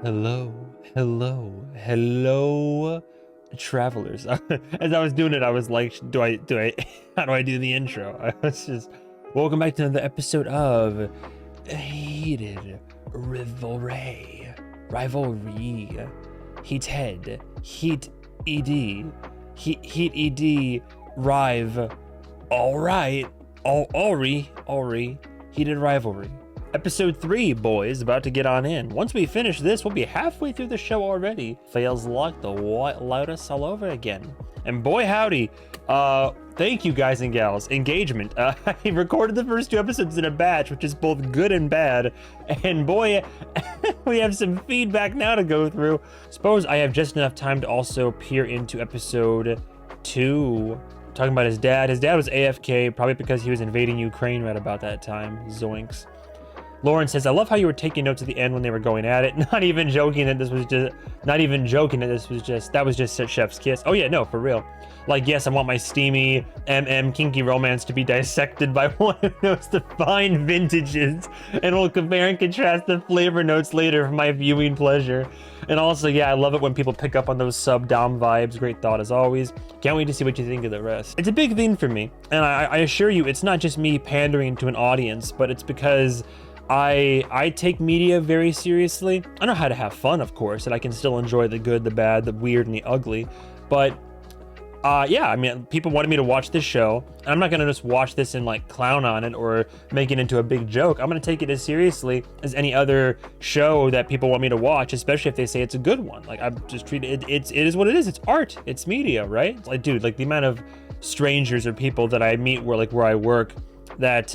Hello, travelers. As I was doing it, I was like, how do I do the intro? I was just, welcome back to another episode of Heated Rivalry. Heated, Heat ED, Heat ED, Rive, alright, Alri, Heated Rivalry. Episode 3, boys, about to get on in. Once we finish this, we'll be halfway through the show already. Fails luck, the white lotus all over again. And boy howdy, thank you guys and gals. Engagement. I recorded the first 2 episodes in a batch, which is both good and bad. And boy, we have some feedback now to go through. Suppose I have just enough time to also peer into episode 2. Talking about his dad. His dad was AFK, probably because he was invading Ukraine right about that time. Zoinks. Lauren says, I love how you were taking notes at the end when they were going at it. Not even joking that that was just chef's kiss. Oh yeah, no, for real. Like, yes, I want my steamy kinky romance to be dissected by one who knows the fine vintages and will compare and contrast the flavor notes later for my viewing pleasure. And also, yeah, I love it when people pick up on those sub-dom vibes. Great thought as always. Can't wait to see what you think of the rest. It's a big thing for me. And I assure you, it's not just me pandering to an audience, but it's because I take media very seriously. I know how to have fun, of course, and I can still enjoy the good, the bad, the weird, and the ugly. But yeah, I mean, people wanted me to watch this show, and I'm not gonna just watch this and like clown on it or make it into a big joke. I'm gonna take it as seriously as any other show that people want me to watch, especially if they say it's a good one. Like, I'm just treating it. It is what it is. It's art. It's media, right? Like, dude, like the amount of strangers or people that I meet where I work, that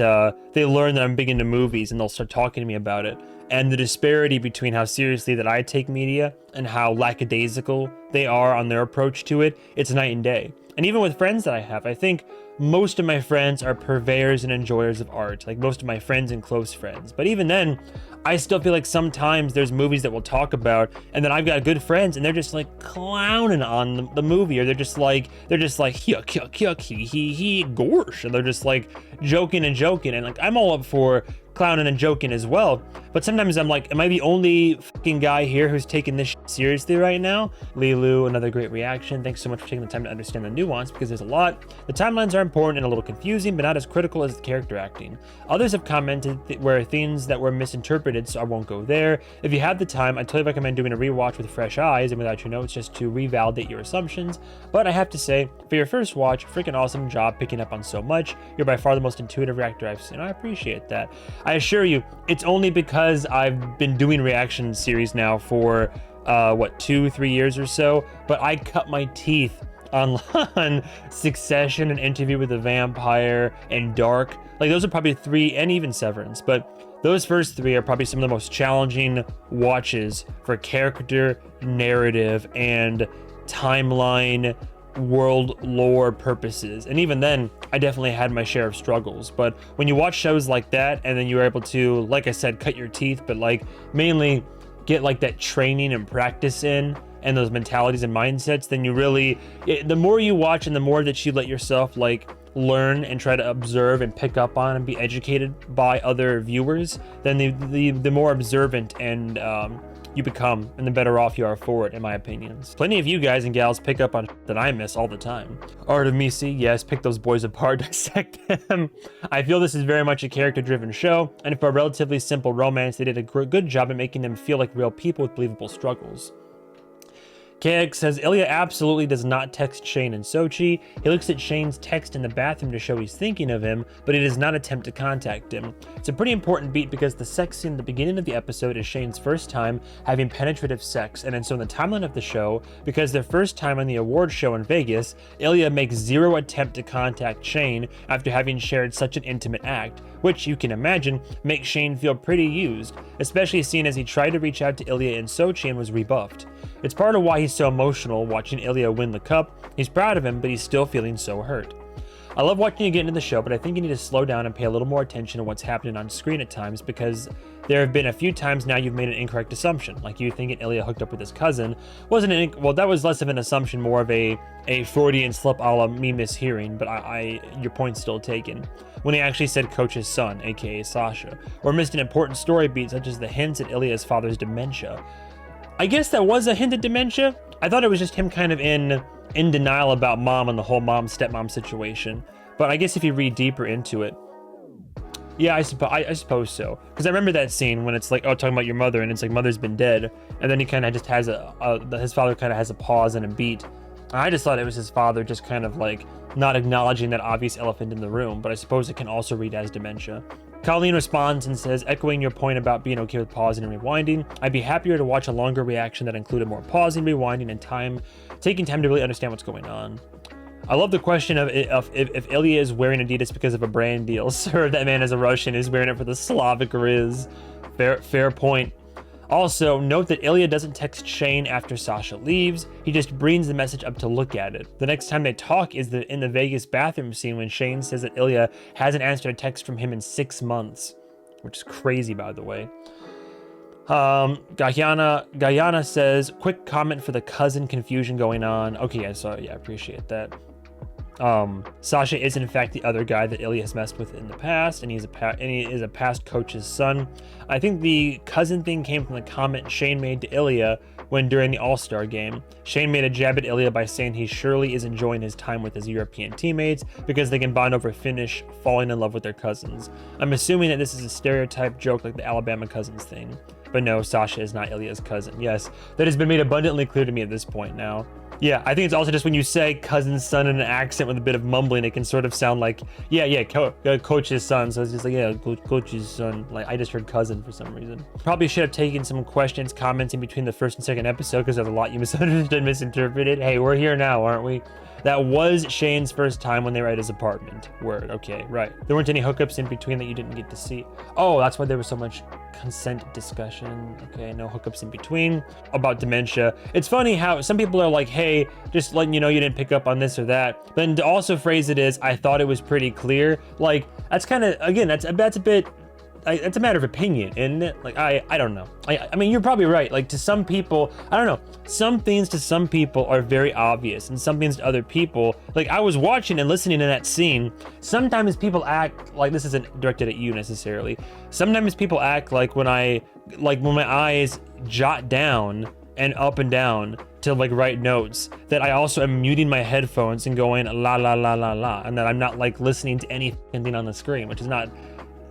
they learn that I'm big into movies and they'll start talking to me about it. And the disparity between how seriously that I take media and how lackadaisical they are on their approach to it, it's night and day. And even with friends that I have, I think most of my friends are purveyors and enjoyers of art, like most of my friends and close friends. But even then, I still feel like sometimes there's movies that we'll talk about, and then I've got good friends, and they're just like clowning on the movie, or they're just like yuck, he, gorsh, and they're just like joking, and like I'm all up for clowning and joking as well. But sometimes I'm like, am I the only fucking guy here who's taking this seriously right now? Lilu, another great reaction. Thanks so much for taking the time to understand the nuance, because there's a lot. The timelines are important and a little confusing, but not as critical as the character acting. Others have commented where things that were misinterpreted, so I won't go there. If you have the time, I totally recommend doing a rewatch with fresh eyes and without your notes, just to revalidate your assumptions. But I have to say, for your first watch, freaking awesome job picking up on so much. You're by far the most intuitive reactor I've seen. I appreciate that. I assure you, it's only because I've been doing reaction series now for 2-3 years or so, but I cut my teeth on Succession and Interview with the Vampire and Dark. Like, those are probably 3, and even Severance, but those first 3 are probably some of the most challenging watches for character, narrative, and timeline world lore purposes. And even then, I definitely had my share of struggles. But when you watch shows like that, and then you're able to, like I said, cut your teeth, but like mainly get like that training and practice in, and those mentalities and mindsets, then you really, the more you watch and the more that you let yourself like learn and try to observe and pick up on and be educated by other viewers, then the more observant and you become, and the better off you are for it, in my opinions. Plenty of you guys and gals pick up on that I miss all the time. Art of Misi, yes, pick those boys apart, dissect them. I feel this is very much a character-driven show, and for a relatively simple romance, they did a good job at making them feel like real people with believable struggles. KX says, Ilya absolutely does not text Shane in Sochi. He looks at Shane's text in the bathroom to show he's thinking of him, but he does not attempt to contact him. It's a pretty important beat because the sex scene at the beginning of the episode is Shane's first time having penetrative sex, and then so in the timeline of the show, because their first time on the award show in Vegas, Ilya makes 0 attempt to contact Shane after having shared such an intimate act, which you can imagine makes Shane feel pretty used, especially seeing as he tried to reach out to Ilya in Sochi and was rebuffed. It's part of why he's so emotional watching Ilya win the cup. He's proud of him, but he's still feeling so hurt. I love watching you get into the show, but I think you need to slow down and pay a little more attention to what's happening on screen at times, because there have been a few times now you've made an incorrect assumption, like you thinking Ilya hooked up with his cousin. Well, that was less of an assumption, more of a Freudian slip a la me mishearing, but your point's still taken. When he actually said Coach's son, aka Sasha, or missed an important story beat such as the hints at Ilya's father's dementia. I guess that was a hint at dementia. I thought it was just him kind of in denial about mom and the whole mom stepmom situation. But I guess if you read deeper into it, yeah, I suppose so. Because I remember that scene when it's like, oh, talking about your mother, and it's like, mother's been dead, and then he kind of just has his father kind of has a pause and a beat. And I just thought it was his father just kind of like not acknowledging that obvious elephant in the room, but I suppose it can also read as dementia. Colleen responds and says, echoing your point about being okay with pausing and rewinding, I'd be happier to watch a longer reaction that included more pausing, rewinding, and taking time to really understand what's going on. I love the question of if Ilya is wearing Adidas because of a brand deal. Sir, that man is a Russian, is wearing it for the Slavic Riz. Fair point. Also, note that Ilya doesn't text Shane after Sasha leaves. He just brings the message up to look at it. The next time they talk is in the Vegas bathroom scene when Shane says that Ilya hasn't answered a text from him in 6 months, which is crazy, by the way. Guyana says, quick comment for the cousin confusion going on. Okay, yeah, sorry, yeah, I appreciate that. Sasha is in fact the other guy that Ilya has messed with in the past, and he is a past coach's son. I think the cousin thing came from the comment Shane made to Ilya when during the All-Star game. Shane made a jab at Ilya by saying he surely is enjoying his time with his European teammates because they can bond over Finnish falling in love with their cousins. I'm assuming that this is a stereotype joke like the Alabama cousins thing. But no, Sasha is not Ilya's cousin. Yes, that has been made abundantly clear to me at this point now. Yeah, I think it's also just when you say cousin's son in an accent with a bit of mumbling, it can sort of sound like, coach's son. So it's just like, yeah, coach's son. Like, I just heard cousin for some reason. Probably should have taken some questions, comments in between the first and second episode because there's a lot you misunderstood, misinterpreted. Hey, we're here now, aren't we? That was Shane's first time when they were at his apartment. Word, okay, right. There weren't any hookups in between that you didn't get to see. Oh, that's why there was so much consent discussion. Okay, no hookups in between. About dementia. It's funny how some people are like, hey, just letting you know you didn't pick up on this or that. But then to also phrase it as, I thought it was pretty clear. Like, that's kind of, again, that's a bit, it's a matter of opinion, isn't it? Like, I don't know. I mean, you're probably right. Like, to some people, I don't know. Some things to some people are very obvious, and some things to other people, like, I was watching and listening to that scene. Sometimes people act like, this isn't directed at you necessarily. Sometimes people act like when my eyes jot down and up and down to like write notes, that I also am muting my headphones and going la la la la la, and that I'm not like listening to anything on the screen, which is not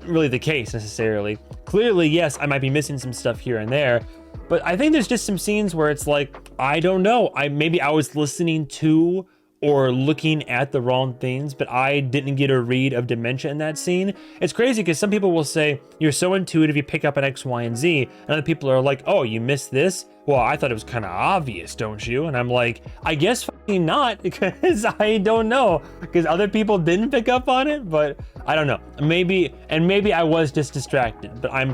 really the case necessarily. Clearly, yes, I might be missing some stuff here and there, but I think there's just some scenes where it's like, I don't know, maybe I was listening to or looking at the wrong things, but I didn't get a read of dementia in that scene. It's crazy because some people will say, you're so intuitive, you pick up on X, Y, and Z, and other people are like, oh, you missed this? Well, I thought it was kind of obvious, don't you? And I'm like, I guess fucking not, because I don't know, because other people didn't pick up on it, but I don't know. Maybe I was just distracted, but I've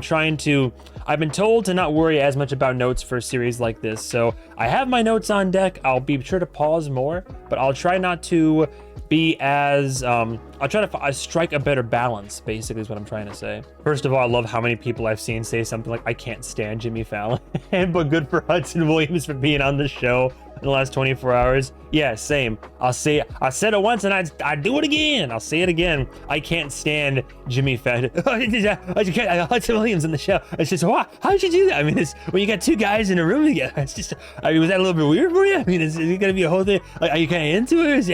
been told to not worry as much about notes for a series like this, so I have my notes on deck. I'll be sure to pause more, but I'll try not to be as, I'll try to strike a better balance, basically is what I'm trying to say. First of all, I love how many people I've seen say something like, I can't stand Jimmy Fallon, but good for Hudson Williams for being on the show in the last 24 hours. Yeah, same. I said it once and I do it again. I'll say it again. I can't stand Jimmy Fallon. Hudson Williams in the show. It's just, wow, how did you do that? I mean, it's when you got two guys in a room together. It's just, I mean, was that a little bit weird for you? I mean, is it gonna be a whole thing? Like, are you kind of into it? Or is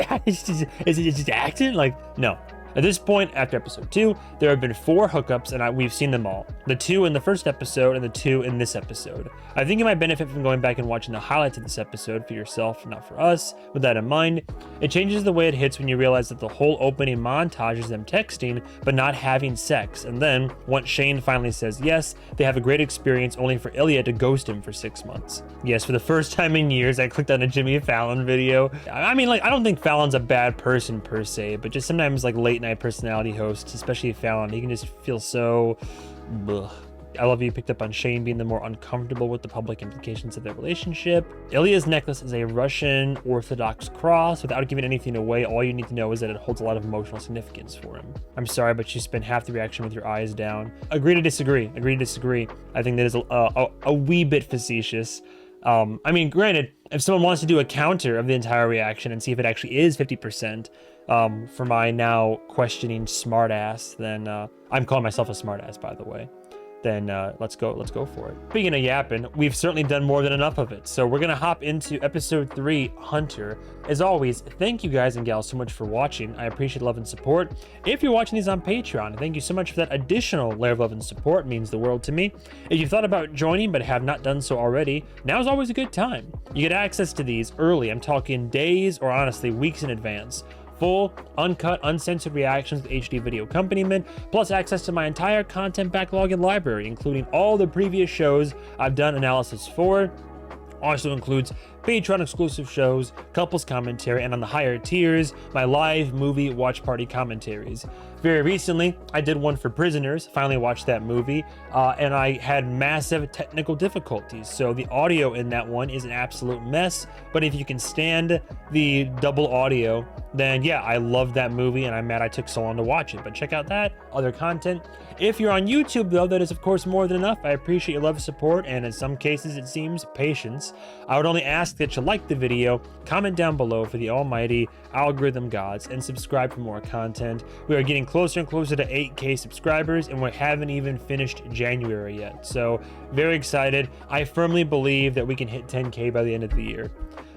it just acting? Like, no. At this point, after episode 2, there have been 4 hookups, and we've seen them all. The 2 in the first episode and the 2 in this episode. I think you might benefit from going back and watching the highlights of this episode for yourself, not for us. With that in mind, it changes the way it hits when you realize that the whole opening montage is them texting, but not having sex. And then, once Shane finally says yes, they have a great experience only for Ilya to ghost him for 6 months. Yes, for the first time in years, I clicked on a Jimmy Fallon video. I mean, like, I don't think Fallon's a bad person per se, but just sometimes, like, late night personality hosts, especially Fallon, he can just feel so bleh. I love you picked up on Shane being the more uncomfortable with the public implications of their relationship. Ilya's necklace is a Russian Orthodox cross. Without giving anything away, all you need to know is that it holds a lot of emotional significance for him. I'm sorry, but you spent half the reaction with your eyes down. Agree to disagree. I think that is a wee bit facetious. I mean, granted, if someone wants to do a counter of the entire reaction and see if it actually is 50%, for my now questioning smartass, then I'm calling myself a smartass, by the way. then let's go for it. Speaking of yapping, we've certainly done more than enough of it. So we're gonna hop into episode 3, Hunter. As always, thank you guys and gals so much for watching. I appreciate love and support. If you're watching these on Patreon, thank you so much for that additional layer of love and support. It means the world to me. If you've thought about joining but have not done so already, now's always a good time. You get access to these early. I'm talking days or honestly weeks in advance. Full, uncut, uncensored reactions with HD video accompaniment, plus access to my entire content backlog and library, including all the previous shows I've done analysis for. Also includes Patreon exclusive shows, couples commentary, and on the higher tiers, my live movie watch party commentaries. Very recently, I did one for Prisoners, finally watched that movie, and I had massive technical difficulties. So the audio in that one is an absolute mess, but if you can stand the double audio, then yeah, I love that movie and I'm mad I took so long to watch it, but check out that other content. If you're on YouTube though, that is of course more than enough. I appreciate your love, support, and in some cases it seems patience. I would only ask that you like the video, comment down below for the almighty algorithm gods, and subscribe for more content. We are getting closer and closer to 8K subscribers, and we haven't even finished January yet. So very excited. I firmly believe that we can hit 10K by the end of the year.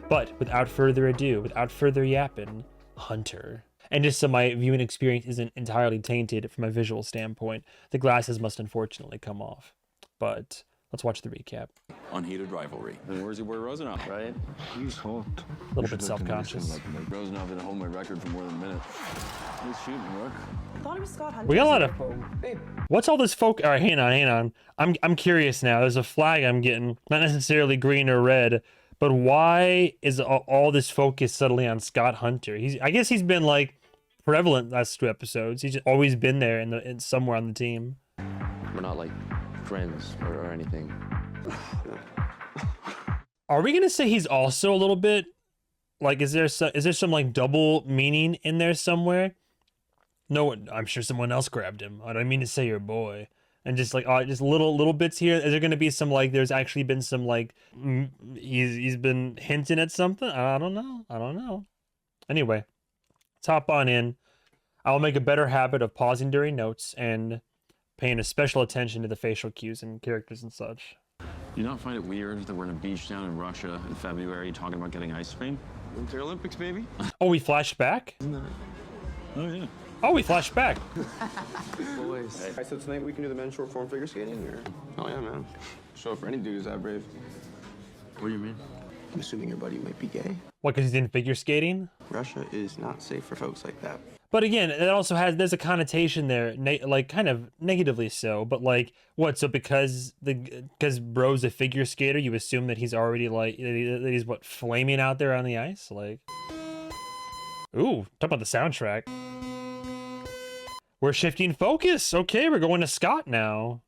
But without further ado, without further yapping, Hunter. And just so my viewing experience isn't entirely tainted from a visual standpoint, the glasses must unfortunately come off. But let's watch the recap. Unheated rivalry. And where's your boy Rosenov, right? He's hot. A little bit self-conscious. Rosenov didn't hold my record for more than a minute. Nice shooting, Rook. I thought it was Scott Hunter. We got a lot of... What's all this folk... All right, hang on. I'm curious now. There's a flag I'm getting. Not necessarily green or red, but why is all this focus suddenly on Scott Hunter? I guess he's been like prevalent last 2 episodes. He's just always been there in somewhere on the team. We're not like friends or anything. Are we gonna say he's also a little bit like, is there some like double meaning in there somewhere? No, I'm sure someone else grabbed him. I don't mean to say your boy. And just like, just little bits here. Is there gonna be some like, there's actually been some like, he's been hinting at something? I don't know. Anyway, let's hop on in. I will make a better habit of pausing during notes and paying a special attention to the facial cues and characters and such. Do you not find it weird that we're in a beach town in Russia in February talking about getting ice cream? Winter Olympics, baby. Oh, we flashed back? Oh, yeah. Oh, we flashed back. Boys. Hey, so tonight we can do the men's short form figure skating, or? Oh yeah, man. Show up for any dude who's that brave. What do you mean? I'm assuming your buddy might be gay. What, because he's in figure skating? Russia is not safe for folks like that. But again, it also there's a connotation there, like kind of negatively so, but like, what, so because bro's a figure skater, you assume that he's already like, that he's what, flaming out there on the ice? Like, ooh, talk about the soundtrack. We're shifting focus. Okay, we're going to Scott now.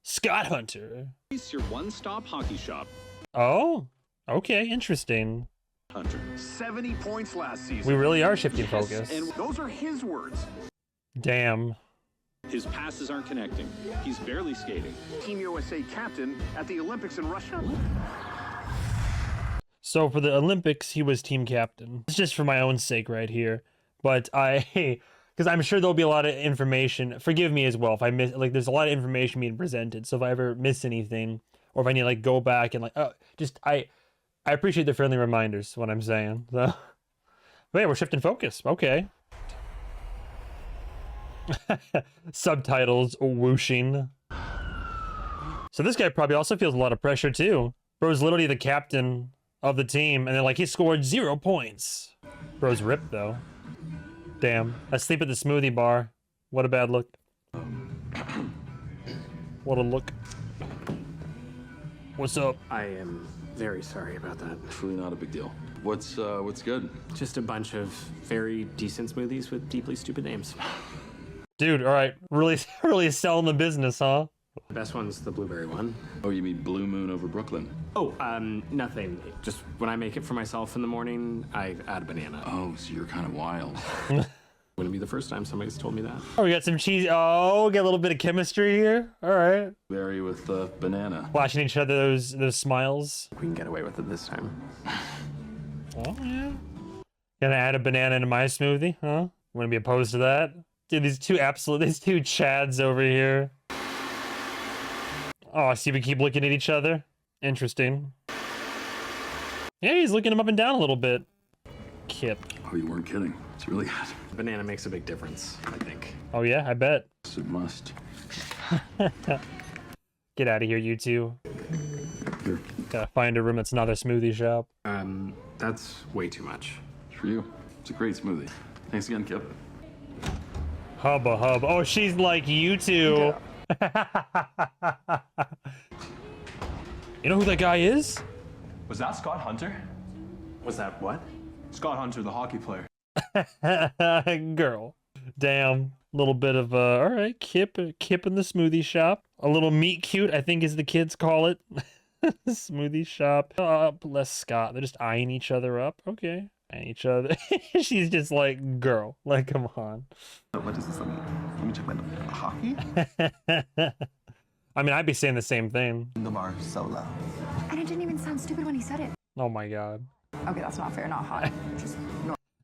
Scott Hunter. It's your one-stop hockey shop. Oh, okay, interesting. Hunter. 70 points last season. We really are shifting focus. And those are his words. Damn. His passes aren't connecting. He's barely skating. Team USA captain at the Olympics in Russia. So for the Olympics, he was team captain. It's just for my own sake right here. But because I'm sure there'll be a lot of information. Forgive me as well if I miss, like, there's a lot of information being presented. So if I ever miss anything, or if I need to like go back and like, I appreciate the friendly reminders, what I'm saying. So, but yeah, we're shifting focus. Okay. Subtitles whooshing. So this guy probably also feels a lot of pressure too. Bro's literally the captain of the team, and then like he scored 0 points. Bro's ripped though. Damn. Asleep at the smoothie bar. What a bad look. What a look. What's up? I am very sorry about that. It's really not a big deal. What's good? Just a bunch of very decent smoothies with deeply stupid names. Dude, all right. Really selling the business, huh? The best one's the blueberry one. Oh, you mean Blue Moon over Brooklyn? Oh, nothing. Just when I make it for myself in the morning, I add a banana. Oh, so you're kind of wild. Wouldn't be the first time somebody's told me that. Oh, we got some cheese. Oh, get a little bit of chemistry here. All right. Vary with the banana. Flashing each other those smiles. We can get away with it this time. Oh, yeah. Gonna add a banana into my smoothie, huh? Wouldn't be opposed to that. Dude, these two Chads over here. Oh, I see we keep looking at each other. Interesting. Yeah, he's looking him up and down a little bit. Kip. Oh, you weren't kidding. It's really good. Banana makes a big difference, I think. Oh yeah, I bet. Yes, it must. Get out of here, you two. Here, Gotta find a room that's not a smoothie shop. That's way too much. it's for you. It's a great smoothie. Thanks again, Kip. Hubba hub. Oh, she's like you two. You know who that guy is? Was that Scott Hunter? Was that what? Scott Hunter, the hockey player. Girl. Damn. Little bit of all right, Kip in the smoothie shop. A little meet cute, I think, as the kids call it. Smoothie shop. Bless Scott. They're just eyeing each other up. Okay. Eyeing each other. She's just like, girl, like, come on. What does this mean? Let me check my hockey. I mean, I'd be saying the same thing. The bar so loud. And it didn't even sound stupid when he said it. Oh my god. Okay, that's not fair, not hot. Just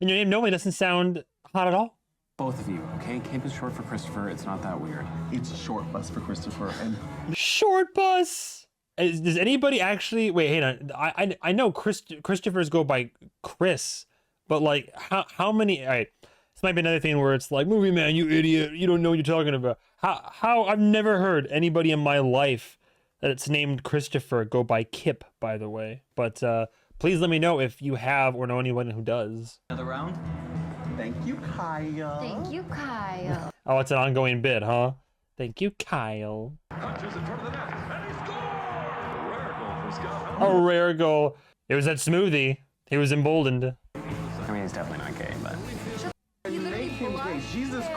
And your name normally doesn't sound hot at all. Both of you, okay? Kip is short for Christopher. It's not that weird. It's a short bus for Christopher and Short bus. Does anybody actually wait? Hang on. I know Christophers go by Chris, but like how many? All right, this might be another thing where it's like, MovieMan, you idiot, you don't know what you're talking about. How I've never heard anybody in my life that it's named Christopher go by Kip, by the way. But please let me know if you have or know anyone who does. another round. Thank you, Kyle. thank you, Kyle. Oh, it's an ongoing bit, huh? Thank you, Kyle. A rare goal. It was that smoothie. He was emboldened. I mean, he's definitely not gay, but...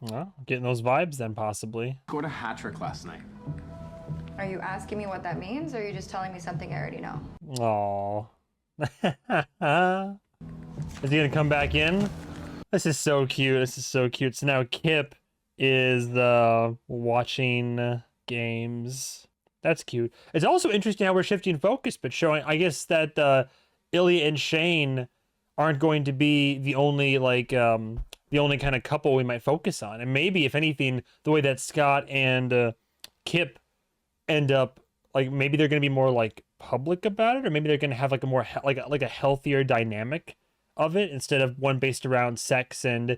Well, getting those vibes then, possibly. Scored a hat trick last night. Are you asking me what that means, or are you just telling me something I already know? Aww. Is he gonna come back in? This is so cute. This is so cute. So now Kip is watching games. That's cute. It's also interesting how we're shifting focus, but showing, I guess, that Ilya and Shane aren't going to be the only the only kind of couple we might focus on. And maybe, if anything, the way that Scott and Kip end up, like, maybe they're going to be more like public about it, or maybe they're going to have like a more like a healthier dynamic of it instead of one based around sex and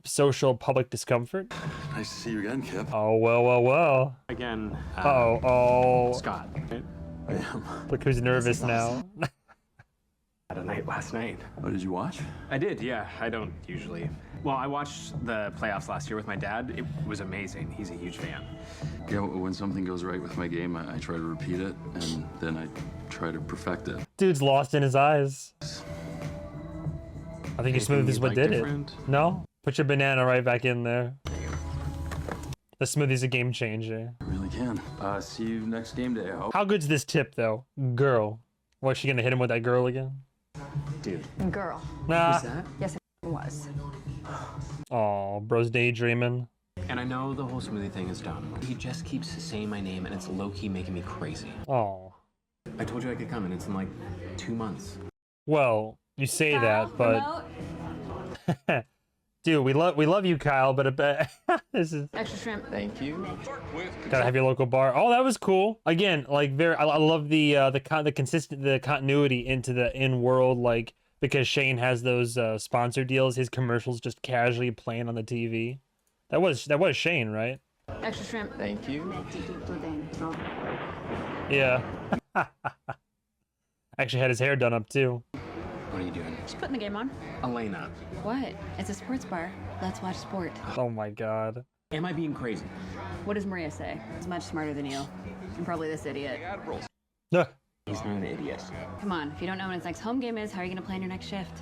social public discomfort. Nice to see you again, Kip. Oh, well. Again, Oh. Scott. Right? I am. Look who's nervous now. Had a night last night. Oh, did you watch? I did, yeah. I don't usually. Well, I watched the playoffs last year with my dad. It was amazing. He's a huge fan. Yeah, when something goes right with my game, I try to repeat it, and then I try to perfect it. Dude's lost in his eyes. I think your smoothie is what did it. No? Put your banana right back in there. The smoothie's a game changer. I really can. See you next game day, I hope. How good's this tip, though? Girl. Was she gonna hit him with that girl again? Dude. Girl. Nah. Who's that? Yes, it was. Aw, bro's daydreaming. And I know the whole smoothie thing is done. He just keeps saying my name, and it's low-key making me crazy. Aw. I told you I could come, and it's in like 2 months. Well, you say that, but... Dude, we love you, Kyle, but this is... Extra shrimp. Thank you. Gotta have your local bar. Oh, that was cool. Again, like I love the continuity into the in-world, like, because Shane has those sponsor deals. His commercials just casually playing on the TV. That was Shane, right? Extra shrimp. Thank you. Yeah. Actually had his hair done up too. What are you doing? Just putting the game on. Elena. What? It's a sports bar. Let's watch sport. Oh my god. Am I being crazy? What does Maria say? She's much smarter than you. And probably this idiot. Ugh. He's not an idiot. Come on, if you don't know when his next home game is, how are you gonna plan your next shift?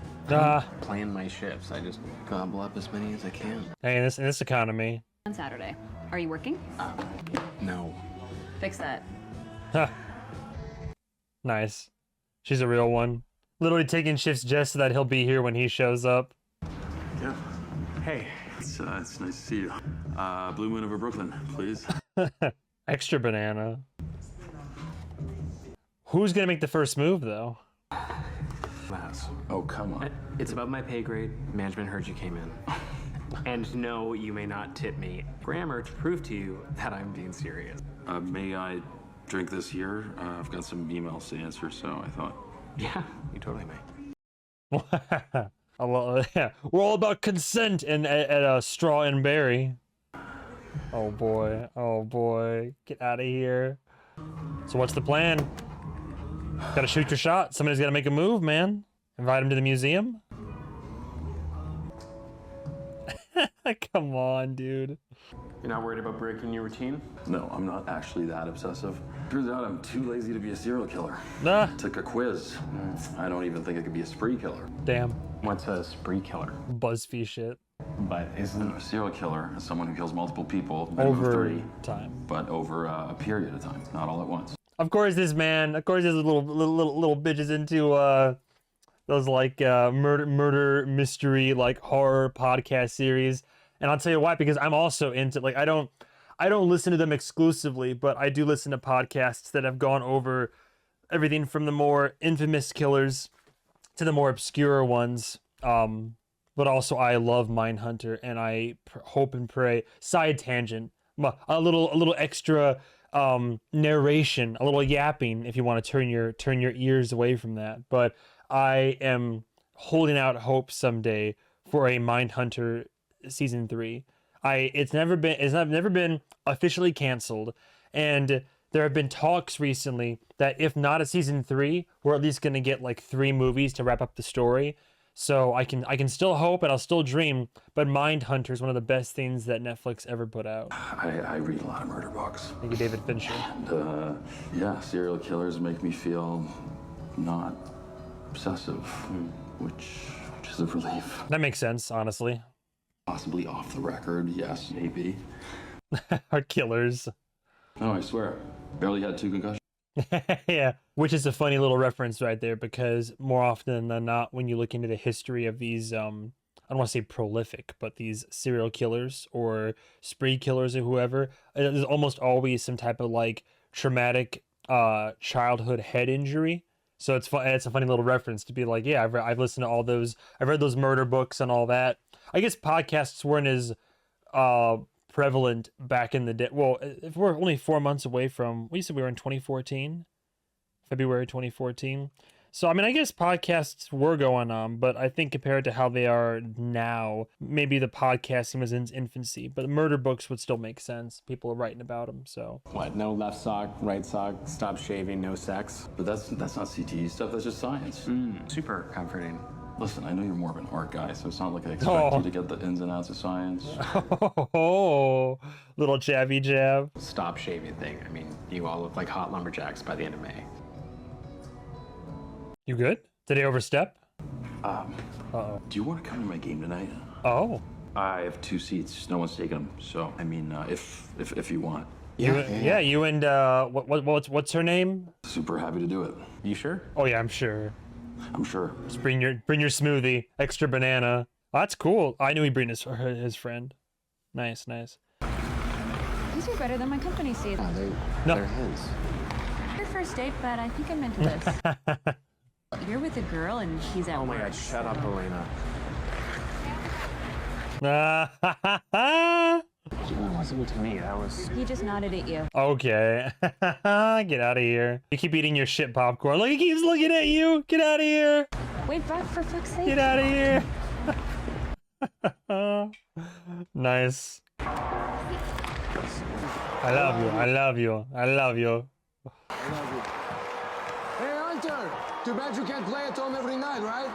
Plan my shifts. I just gobble up as many as I can. Hey, in this economy. On Saturday. Are you working? No. Fix that. Huh. Nice. She's a real one. Literally taking shifts just so that he'll be here when he shows up. Yeah. Hey. It's nice to see you. Blue Moon over Brooklyn, please. Extra banana. Who's gonna make the first move, though? Laz. Oh, come on. It's above my pay grade. Management heard you came in. And no, you may not tip me. Grammar to prove to you that I'm being serious. May I drink this here. I've got some emails to answer, so I thought. Yeah, you totally may. Yeah. We're all about consent and at a straw and berry. Oh boy, get out of here. So what's the plan? Gotta shoot your shot. Somebody's gotta make a move, man. Invite him to the museum. Come on, dude. You're not worried about breaking your routine? No, I'm not actually that obsessive. Turns out I'm too lazy to be a serial killer. Nah. Took a quiz. I don't even think I could be a spree killer. Damn. What's a spree killer? BuzzFeed shit. But isn't A serial killer is someone who kills multiple people, minimum Over 30, time. but over a period of time, not all at once. Of course, this little bitch is into those like murder mystery like horror podcast series, and I'll tell you why, because I'm also into like I don't listen to them exclusively, but I do listen to podcasts that have gone over everything from the more infamous killers to the more obscure ones. But also I love Mindhunter, and I hope and pray. Side tangent, a little extra narration, a little yapping if you want to turn your ears away from that. But I am holding out hope someday for a Mindhunter season 3. It's never been officially canceled, and there have been talks recently that if not a season 3, we're at least gonna get like 3 movies to wrap up the story. So I can still hope and I'll still dream, but Mindhunter is one of the best things that Netflix ever put out. I read a lot of murder books. Thank you, David Fincher. And yeah, serial killers make me feel not obsessive, which is a relief. That makes sense, honestly. Possibly off the record, yes, maybe. Our killers. No, I swear, barely had 2 concussions. Yeah, which is a funny little reference right there, because more often than not, when you look into the history of these, I don't want to say prolific, but these serial killers or spree killers or whoever, there's almost always some type of like traumatic childhood head injury. So it's fun. It's a funny little reference to be like, yeah, I've listened to all those, I've read those murder books and all that. I guess podcasts weren't as prevalent back in the day. Well, if we're only 4 months away from, we said we were in 2014, February 2014. So I mean, I guess podcasts were going on, but I think compared to how they are now, maybe the podcasting was in its infancy. But the murder books would still make sense. People are writing about them. So what? No left sock, right sock, stop shaving, no sex. But that's not CTE stuff. That's just science. Super comforting. Listen, I know you're more of an art guy, so it's not like I expect you to get the ins and outs of science. Oh, little jabby jab. Stop shaving thing. I mean, you all look like hot lumberjacks by the end of May. You good? Did I overstep? Do you want to come to my game tonight? Oh. I have 2 seats. No one's taking them. So, I mean, if you want. Yeah. You and what's her name? Super happy to do it. You sure? Oh yeah, I'm sure. I'm sure. Just bring your smoothie, extra banana. Oh, that's cool. I knew he'd bring his friend. Nice. These are better than my company seats. They're his. Your first date, but I think I'm into this. You're with a girl and he's at Oh my work. God! Shut up, Elena. She wasn't to me. That was. He just nodded at you. Okay. Get out of here. You keep eating your shit popcorn. Look, he keeps looking at you. Get out of here. Wait, but for fuck's sake. Get out of here. Nice. I love you. I love you. I love you. Hey, Hunter! Too bad you can't play at home every night, right?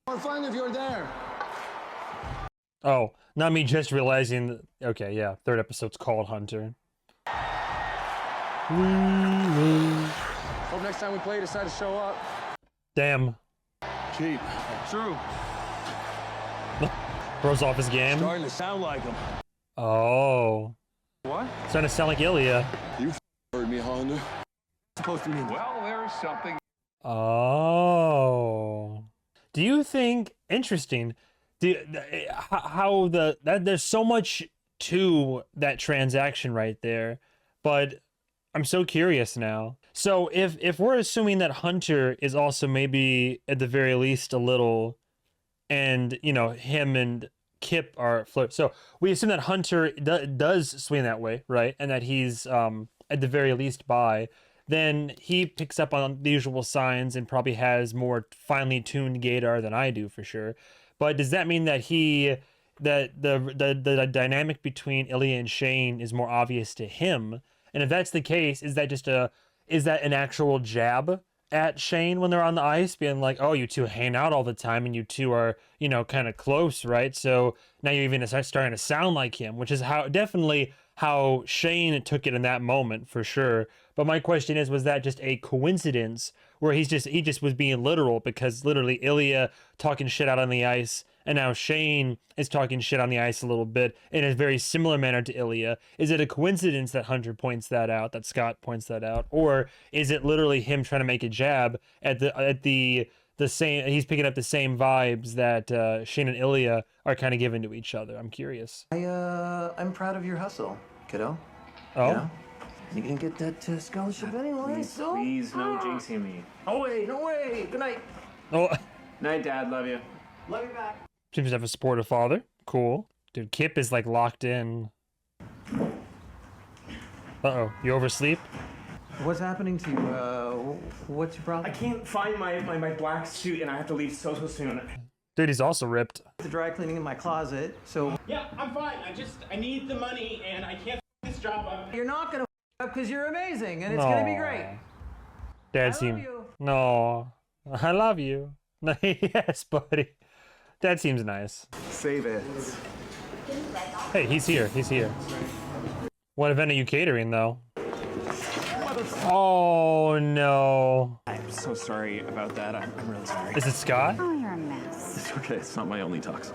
More fun if you're there. Oh, not me just realizing that, okay, yeah, 3rd episode's called Hunter. Hope next time we play, you decide to show up. Damn. Cheap. True. Throws off his game. Starting to sound like him. Oh. What? Starting to sound like Ilya. You heard me, Honda. Supposed to mean. Well, there's something. Oh. Do you think, interesting, how there's so much to that transaction right there, but I'm so curious now. So if we're assuming that Hunter is also maybe at the very least a little, and you know him and Kip are flirt. So we assume that Hunter does swing that way, right? And that he's at the very least bi. Then he picks up on the usual signs and probably has more finely tuned gaydar than I do for sure. But does that mean that the dynamic between Ilya and Shane is more obvious to him? And if that's the case, is that an actual jab at Shane when they're on the ice, being like, oh, you two hang out all the time and you two are, you know, kind of close, right? So now you're even starting to sound like him, which is definitely how Shane took it in that moment for sure. But my question is, was that just a coincidence where he just was being literal, because literally Ilya talking shit out on the ice and now Shane is talking shit on the ice a little bit in a very similar manner to Ilya? Is it a coincidence that Hunter points that out, that Scott points that out, or is it literally him trying to make a jab at the same? He's picking up the same vibes that Shane and Ilya are kind of giving to each other. I'm curious. I'm proud of your hustle, kiddo. Oh. You know? You can get that scholarship anyway, so... Please, no jinxing me. No way. Good night. Oh. Night, Dad. Love you. Love you back. Seems to have a supportive father. Cool. Dude, Kip is like locked in. Uh-oh. You oversleep? What's happening to you? What's your problem? I can't find my black suit, and I have to leave so soon. Dude, he's also ripped. The dry cleaning in my closet, so... Yeah, I'm fine. I need the money, and I can't this job up. You're not gonna up because you're amazing, and it's gonna be great. Dad seems... No. I love you. Yes, buddy. Dad seems nice. Save it. Hey, he's here. What event are you catering, though? Oh, no. I'm so sorry about that. I'm really sorry. Is it Scott? Oh, you're a mess. It's okay. It's not my only tux.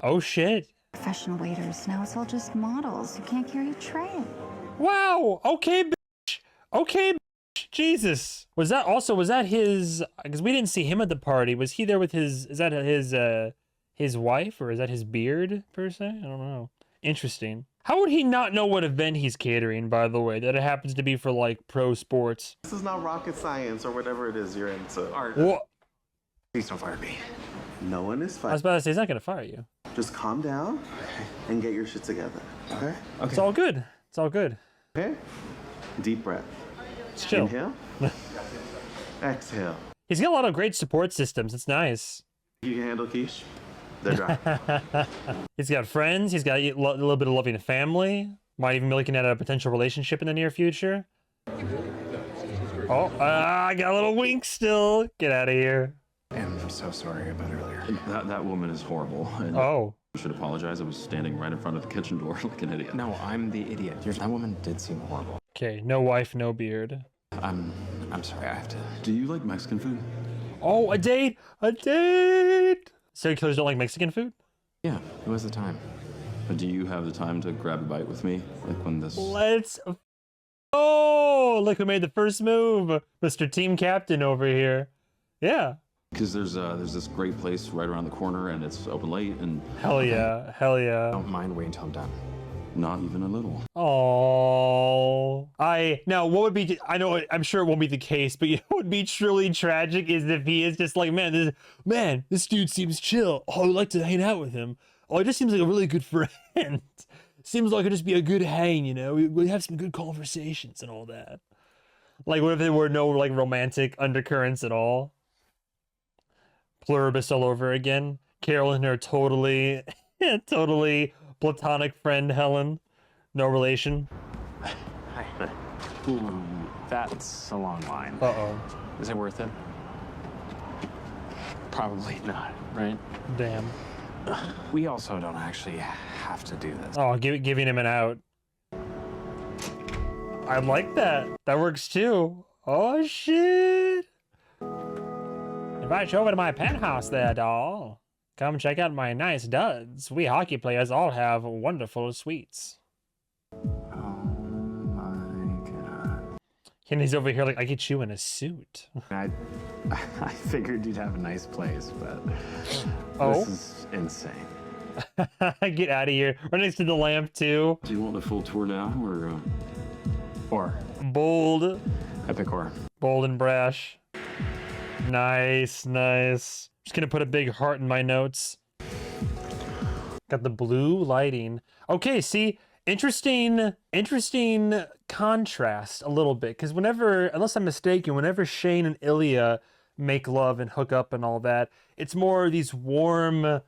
Oh, shit. Professional waiters. Now it's all just models. You can't carry a tray. Wow. Okay, bitch. Okay, bitch. Jesus. Was that his... Because we didn't see him at the party. Was he there with his... Is that his wife? Or is that his beard, per se? I don't know. Interesting. How would he not know what event he's catering, by the way? That it happens to be for, like, pro sports. This is not rocket science or whatever it is you're into. Art. What? Please don't fire me. No one is I fighting. was about to say, he's not going to fire you. Just calm down and get your shit together, okay? It's all good. It's all good. Okay? Deep breath. It's chill. Inhale. Exhale. He's got a lot of great support systems. It's nice. You can handle quiche? They're dry. He's got friends. He's got a little bit of loving family. Might even be looking at a potential relationship in the near future. Oh, I got a little wink still. Get out of here. I'm so sorry about earlier. That woman is horrible. And Oh. I should apologize. I was standing right in front of the kitchen door like an idiot. No, I'm the idiot. That woman did seem horrible. Okay, no wife, no beard. I'm sorry. I have to. Do you like Mexican food? Oh, a date! A date! Serial killers don't like Mexican food? Yeah, it was the time. But do you have the time to grab a bite with me? Like when this... Let's... Oh, look who made the first move. Mr. Team Captain over here. Yeah. Because there's this great place right around the corner and it's open late and... Hell yeah. Hell yeah. Don't mind waiting until I'm done. Not even a little. Oh, now what would be? I know, I'm sure it won't be the case, but you know what would be truly tragic is if he is just like, man, this dude seems chill. Oh, I'd like to hang out with him. Oh, he just seems like a really good friend. Seems like it'd just be a good hang, you know. We have some good conversations and all that. Like, what if there were no like romantic undercurrents at all? Pluribus all over again. Carol and her totally platonic friend Helen. No relation. Hi. Ooh, that's a long line. Uh-oh. Is it worth it? Probably not, right? Damn. We also don't actually have to do this. Oh, giving him an out. I like that. That works too. Oh, shit. Invite you over to my penthouse there, doll. Come check out my nice duds. We hockey players all have wonderful suites. Oh my god. And he's over here like, I get you in a suit. I figured you'd have a nice place, but Oh? This is insane. Get out of here. Right next to the lamp, too. Do you want a full tour now, or... Or. Bold. Epic or. Bold and brash. Nice, nice. Just gonna put a big heart in my notes. Got the blue lighting. Okay, see, interesting contrast a little bit, because whenever, unless I'm mistaken, whenever Shane and Ilya make love and hook up and all that, it's more these warm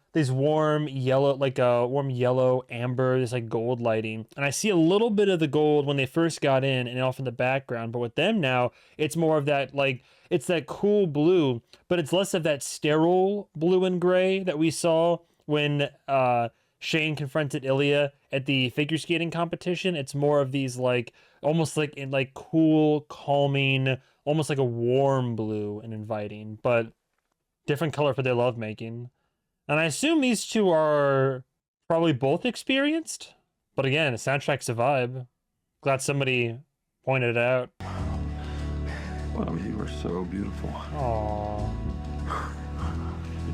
yellow, like a warm yellow amber, this like gold lighting. And I see a little bit of the gold when they first got in and off in the background, but with them now, it's more of that, like, it's that cool blue, but it's less of that sterile blue and gray that we saw when Shane confronted Ilya at the figure skating competition. It's more of these like almost like in like cool, calming, almost like a warm blue and inviting, but different color for their lovemaking. And I assume these two are probably both experienced, but again, the soundtrack's a vibe. Glad somebody pointed it out. Wow, you are so beautiful. Aww.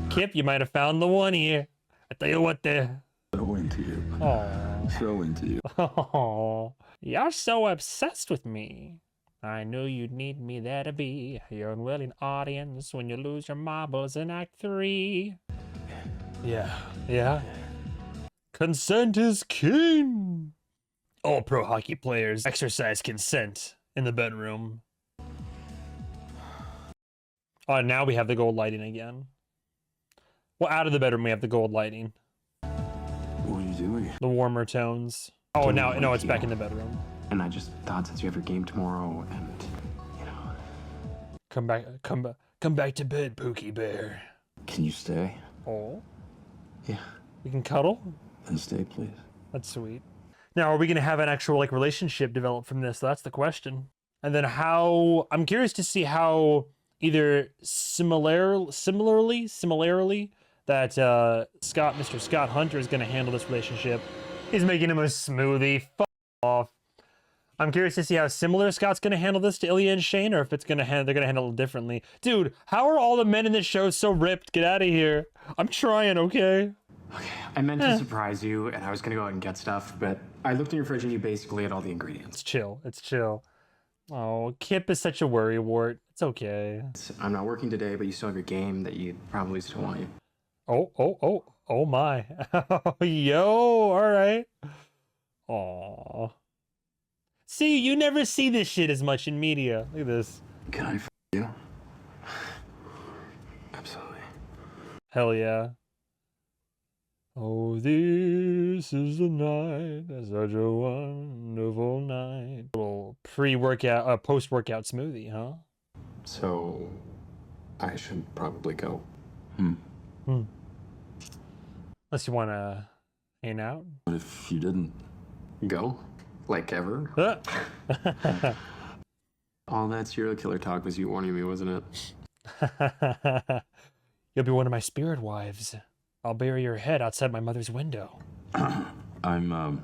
Kip, you might have found the one here. I tell you what, there. So into you. Aww. So into you. Oh, you're so obsessed with me. I knew you'd need me there to be your unwilling audience when you lose your marbles in Act 3. Yeah. Consent is king. All pro hockey players exercise consent in the bedroom. Oh, now we have the gold lighting again. Well, out of the bedroom we have the gold lighting. What are you doing? The warmer tones. Oh, now no, it's back in the bedroom. And I just thought since you have your game tomorrow and, you know. Come back to bed, Pookie Bear. Can you stay? Oh. Yeah. We can cuddle? Then stay, please. That's sweet. Now, are we going to have an actual like relationship develop from this? That's the question. And then how, I'm curious to see how either similarly that Mr. Scott Hunter is going to handle this relationship. He's making him a smoothie. Fuck off. I'm curious to see how similar Scott's going to handle this to Ilya and Shane, or if it's going to they're going to handle it differently. Dude, how are all the men in this show so ripped? Get out of here. I'm trying, okay? Okay, I meant to surprise you, and I was gonna go out and get stuff, but I looked in your fridge and you basically had all the ingredients. It's chill. Oh, Kip is such a worrywart. It's okay. I'm not working today, but you still have your game that you probably still want you. Oh my. Yo, all right. Aw. See, you never see this shit as much in media. Look at this. Can I you? Absolutely. Hell yeah. Oh, this is the night, such a wonderful night. Little pre-workout, post-workout smoothie, huh? So, I should probably go. Unless you want to hang out. What if you didn't? Go? Like ever? All that serial killer talk was you warning me, wasn't it? You'll be one of my spirit wives. I'll bury your head outside my mother's window. I'm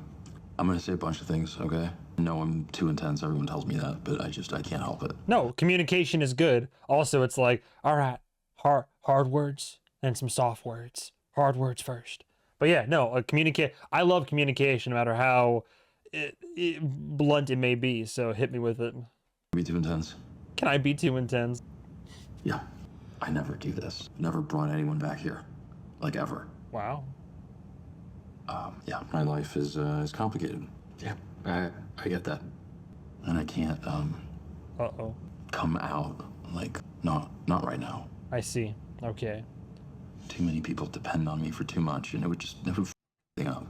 gonna say a bunch of things, okay? No, I'm too intense. Everyone tells me that, but I can't help it. No, communication is good. Also, it's like, all right, hard words and some soft words. Hard words first. But yeah, no, communicate. I love communication, no matter how blunt it may be. So hit me with it. Be too intense? Can I be too intense? Yeah, I never do this. Never brought anyone back here. Like ever. Wow. Yeah, my life is complicated. Yeah, I get that. And I can't, Uh-oh. come out, like, not right now. I see. Okay. Too many people depend on me for too much, and it would just never f***ing up.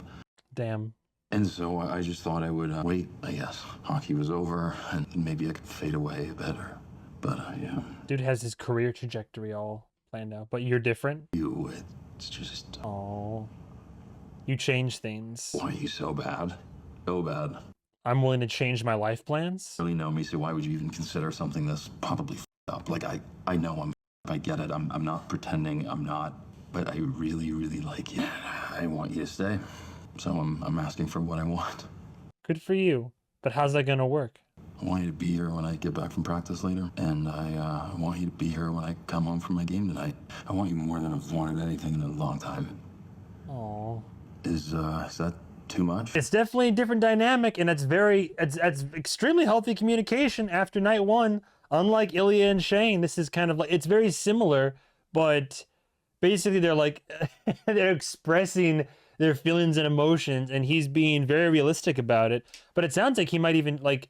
Damn. And so I just thought I would wait, I guess. Hockey was over, and maybe I could fade away better. But, yeah. Dude has his career trajectory all planned out, but you're different? It's just... Oh. You change things. Why are you so bad? So bad. I'm willing to change my life plans? You really know me, so why would you even consider something that's probably f***ed up? Like, I know I'm f***ed up, I get it. I'm not pretending I'm not, but I really, really like you. I want you to stay. So I'm asking for what I want. Good for you. But how's that gonna work? I want you to be here when I get back from practice later, and I want you to be here when I come home from my game tonight. I want you more than I've wanted anything in a long time. Aww. Is that too much? It's definitely a different dynamic, and it's extremely healthy communication after night one. Unlike Ilya and Shane, this is kind of like, it's very similar, but basically they're like, they're expressing their feelings and emotions, and he's being very realistic about it. But it sounds like he might even like,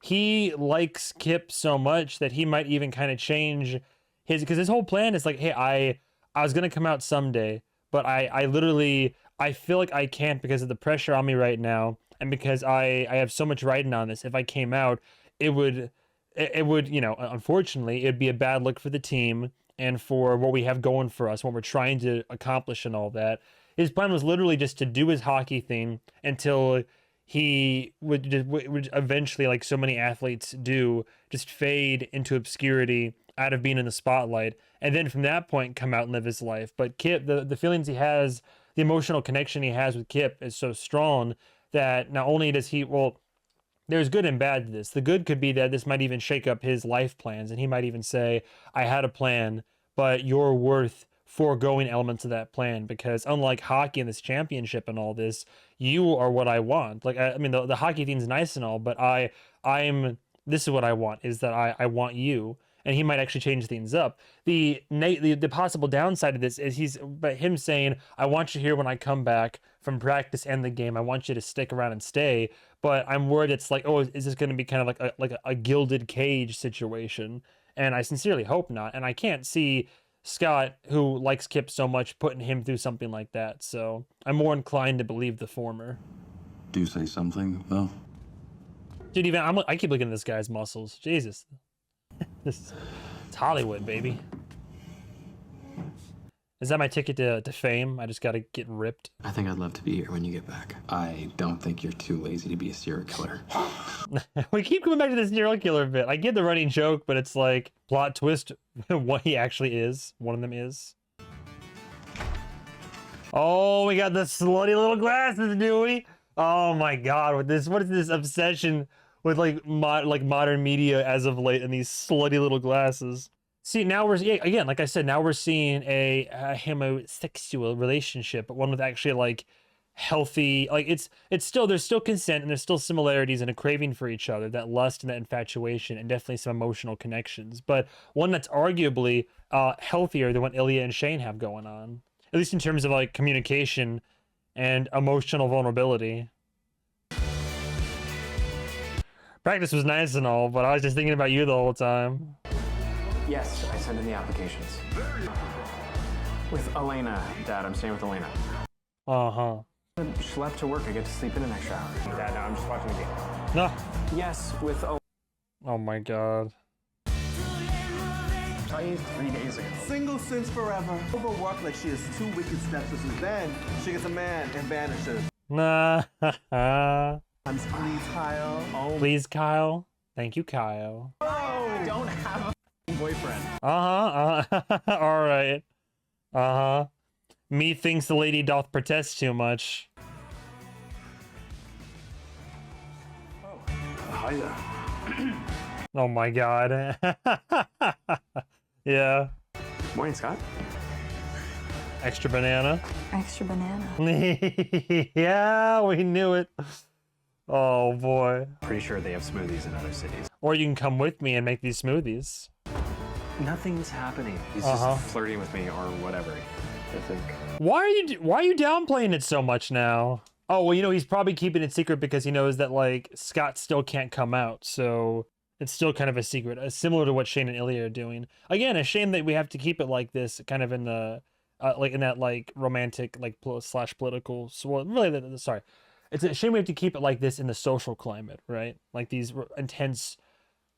he likes Kip so much that he might even kind of change his, because his whole plan is like, hey, I was gonna come out someday, but I literally, I feel like I can't because of the pressure on me right now, and because I have so much riding on this. If I came out, it would, you know, unfortunately, it'd be a bad look for the team and for what we have going for us, what we're trying to accomplish and all that. His plan was literally just to do his hockey thing until he would eventually, like so many athletes do, just fade into obscurity out of being in the spotlight, and then from that point come out and live his life. But Kip, the feelings he has, the emotional connection he has with Kip is so strong that not only does he, well, there's good and bad to this. The good could be that this might even shake up his life plans, and he might even say, I had a plan, but you're worth foregoing elements of that plan, because unlike hockey and this championship and all this, you are what I want. Like, I mean, the hockey thing's nice and all, but this is what I want, is that I want you. And he might actually change things up. The possible downside of this is him saying, I want you here when I come back from practice and the game. I want you to stick around and stay. But I'm worried it's like, oh, is this going to be kind of like a gilded cage situation? And I sincerely hope not. And I can't see Scott, who likes Kip so much, putting him through something like that. So I'm more inclined to believe the former. Do say something, though. Dude, even I keep looking at this guy's muscles. Jesus. It's Hollywood, baby. Is that my ticket to fame? I just gotta get ripped. I think I'd love to be here when you get back. I don't think you're too lazy to be a serial killer. We keep coming back to this serial killer bit. I get the running joke, but it's like, plot twist, what he actually is. One of them is. Oh, we got the slutty little glasses, do we? Oh my god, what is this obsession with like modern media as of late, and these slutty little glasses? See, now we're, again, like I said, now we're seeing a homosexual relationship, but one with actually like healthy, like it's still, there's still consent and there's still similarities and a craving for each other, that lust and that infatuation, and definitely some emotional connections, but one that's arguably healthier than what Ilya and Shane have going on, at least in terms of like communication and emotional vulnerability. Practice was nice and all, but I was just thinking about you the whole time. Yes, I sent in the applications. With Elena, Dad. I'm staying with Elena. Uh-huh. She left to work. I get to sleep in an extra hour. Dad, no, I'm just watching the game. No. Yes, with Oh my god. I saw you 3 days ago. Single since forever. Overworked like she has 2 wicked stepsisters. Then she gets a man and vanishes. Nah. Please, Kyle. Oh. Please, Kyle. Thank you, Kyle. Oh, I don't have a boyfriend. All right. Methinks the lady doth protest too much. Hi there. Oh my god. Yeah. Morning, Scott. Extra banana. Extra banana. Yeah, we knew it. Oh boy. Pretty sure they have smoothies in other cities. Or you can come with me and make these smoothies. Nothing's happening. He's just flirting with me or whatever, I think. Why are you downplaying it so much now? Oh, well, you know, he's probably keeping it secret because he knows that, like, Scott still can't come out, so it's still kind of a secret, similar to what Shane and Ilya are doing. Again, a shame that we have to keep it like this, kind of in the, like, in that, like, romantic, like, slash political, so, well, really, sorry. It's a shame we have to keep it like this in the social climate, right? Like, these intense,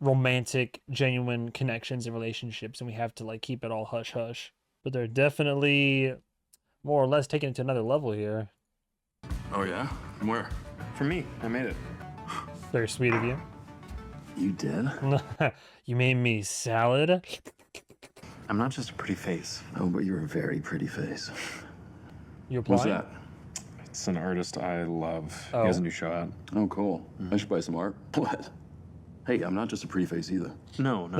romantic, genuine connections and relationships, and we have to, like, keep it all hush-hush. But they're definitely more or less taking it to another level here. Oh yeah? From where? For me, I made it. Very sweet of you. You did? You made me salad? I'm not just a pretty face. Oh, but you're a very pretty face. You applying? Who's that? It's an artist I love. Oh. He has a new show out. Oh, cool. I should buy some art. What? Hey, I'm not just a pretty face either. No.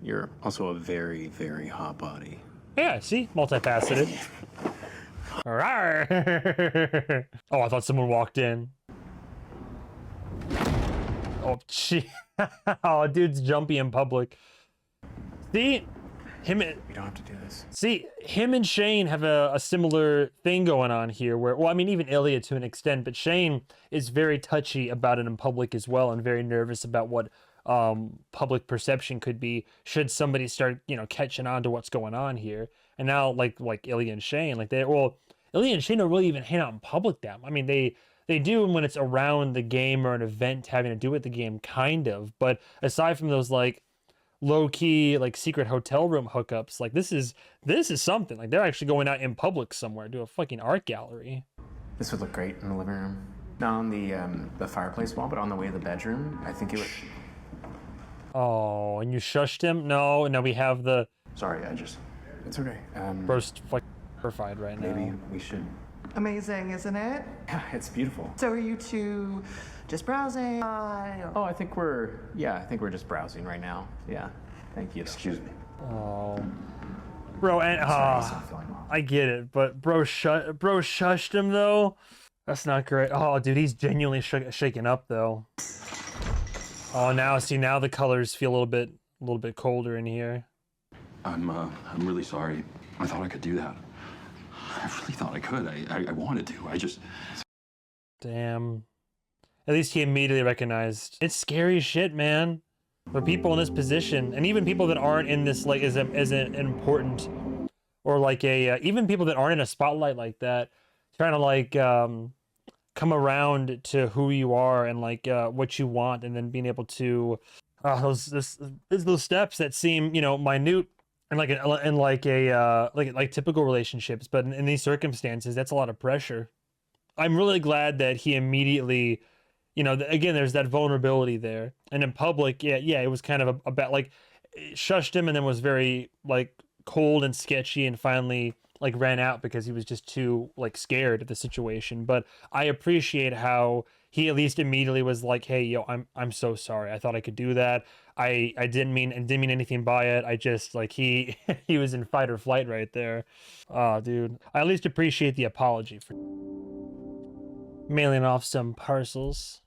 You're also a very, very hot body. Yeah, see? Multifaceted. Rawr. Oh, I thought someone walked in. Oh, gee. Oh, dude's jumpy in public. See? We don't have to do this. See, him and Shane have a similar thing going on here where, well, I mean, even Ilya to an extent, but Shane is very touchy about it in public as well and very nervous about what public perception could be should somebody start, you know, catching on to what's going on here. And now, like Ilya and Shane, Ilya and Shane don't really even hang out in public that. I mean, they do when it's around the game or an event having to do with the game, kind of. But aside from those, like, low-key, like, secret hotel room hookups, like, this is something. Like, they're actually going out in public somewhere to a fucking art gallery. This would look great in the living room. Not on the fireplace wall, but on the way to the bedroom. I think it would... Oh, and you shushed him? No, and now we have the... Sorry, it's okay. Bro's fucking terrified right now. Maybe we should... Amazing, isn't it? Yeah, it's beautiful. So are you two just browsing? Oh, I think we're just browsing right now. Yeah, thank you. Excuse me. Oh. Bro, and I get it, but bro shushed him though. That's not great. Oh, dude, he's genuinely shaken up though. Oh, now the colors feel a little bit colder in here. I'm really sorry. I thought I could do that. I really thought I could. I wanted to. I just... Damn. At least he immediately recognized. It's scary as shit, man. For people in this position, and even people that aren't in this, like, as an important, or like even people that aren't in a spotlight like that, trying to, like, come around to who you are and, like, what you want, and then being able to, those steps that seem, you know, minute, and like typical relationships, but in these circumstances, that's a lot of pressure. I'm really glad that he immediately, you know, again, there's that vulnerability there, and in public, yeah, it was kind of about like shushed him, and then was very like cold and sketchy, and finally like ran out because he was just too like scared of the situation. But I appreciate how he at least immediately was like, hey, yo, I'm so sorry. I thought I could do that. I didn't mean anything by it. I just like he was in fight or flight right there. Oh, dude. I at least appreciate the apology for mailing off some parcels.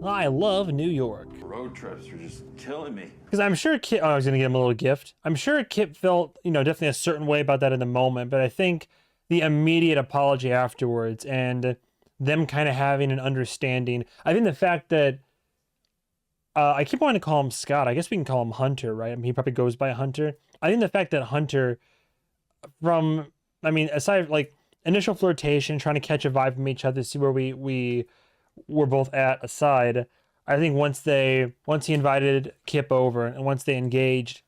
I love New York. Road trips are just killing me. Because I'm sure Kip, I was going to get him a little gift. I'm sure Kip felt, you know, definitely a certain way about that in the moment, but I think the immediate apology afterwards and them kind of having an understanding. I think the fact that I keep wanting to call him Scott. I guess we can call him Hunter, right? I mean, he probably goes by Hunter. I think the fact that Hunter, aside like initial flirtation, trying to catch a vibe from each other, see where we were both at aside. I think once he invited Kip over and once they engaged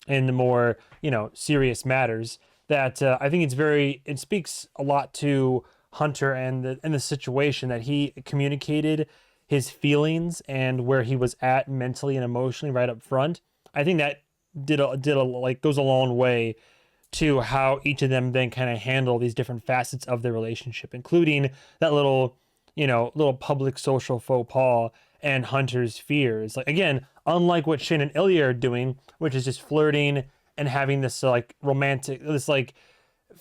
in the more, you know, serious matters, that I think it speaks a lot to Hunter and the situation that he communicated his feelings and where he was at mentally and emotionally right up front. I think that goes a long way to how each of them then kind of handle these different facets of their relationship, including that little public social faux pas and Hunter's fears. Like, again, unlike what Shane and Ilya are doing, which is just flirting and having this like romantic, this like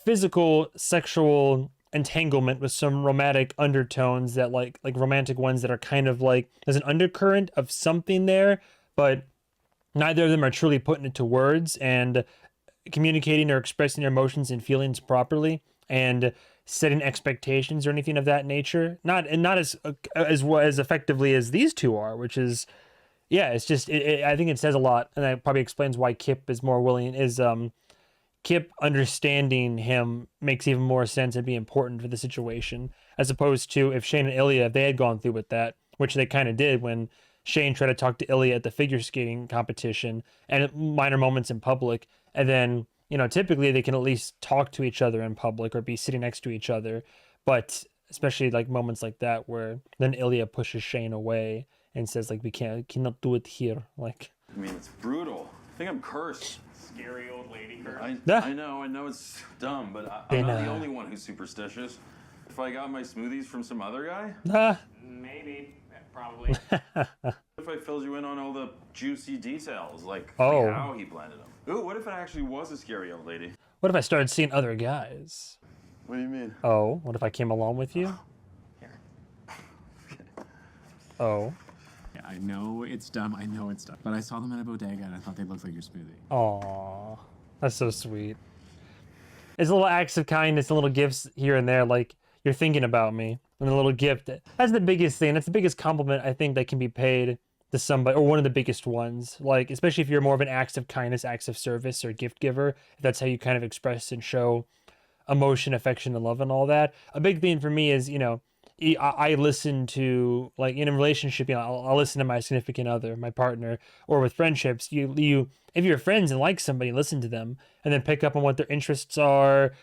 physical sexual entanglement with some romantic undertones that like romantic ones that are kind of like there's an undercurrent of something there, but neither of them are truly putting it to words and communicating or expressing their emotions and feelings properly and setting expectations or anything of that nature. Not as effectively as these two are, which is, yeah, it's just I think it says a lot, and that probably explains why Kip is more willing. Kip understanding him makes even more sense and be important for the situation, as opposed to if Shane and Ilya, if they had gone through with that, which they kind of did when Shane tried to talk to Ilya at the figure skating competition and at minor moments in public, and then, you know, typically they can at least talk to each other in public or be sitting next to each other, but especially like moments like that where then Ilya pushes Shane away and says like, we cannot do it here. Like, I mean, it's brutal. I think I'm cursed. Scary old lady curse. I know it's dumb, but I'm not the only one who's superstitious. If I got my smoothies from some other guy? Maybe. Probably. If I filled you in on all the juicy details, like Oh. how he blended them. Ooh, what if it actually was a scary old lady? What if I started seeing other guys? What do you mean? Oh, what if I came along with you? Here. Oh. Yeah. I know it's dumb. I know it's dumb. But I saw them at a bodega and I thought they looked like your smoothie. Aw, that's so sweet. It's little acts of kindness, little gifts here and there, like you're thinking about me, and a little gift. That's the biggest thing. That's the biggest compliment I think that can be paid to somebody, or one of the biggest ones. Like, especially if you're more of an acts of kindness, acts of service, or gift giver. If that's how you kind of express and show emotion, affection, and love, and all that. A big thing for me is, you know, I listen to, like, in a relationship, you know, I'll listen to my significant other, my partner, or with friendships, you if you're friends and like somebody, listen to them and then pick up on what their interests are,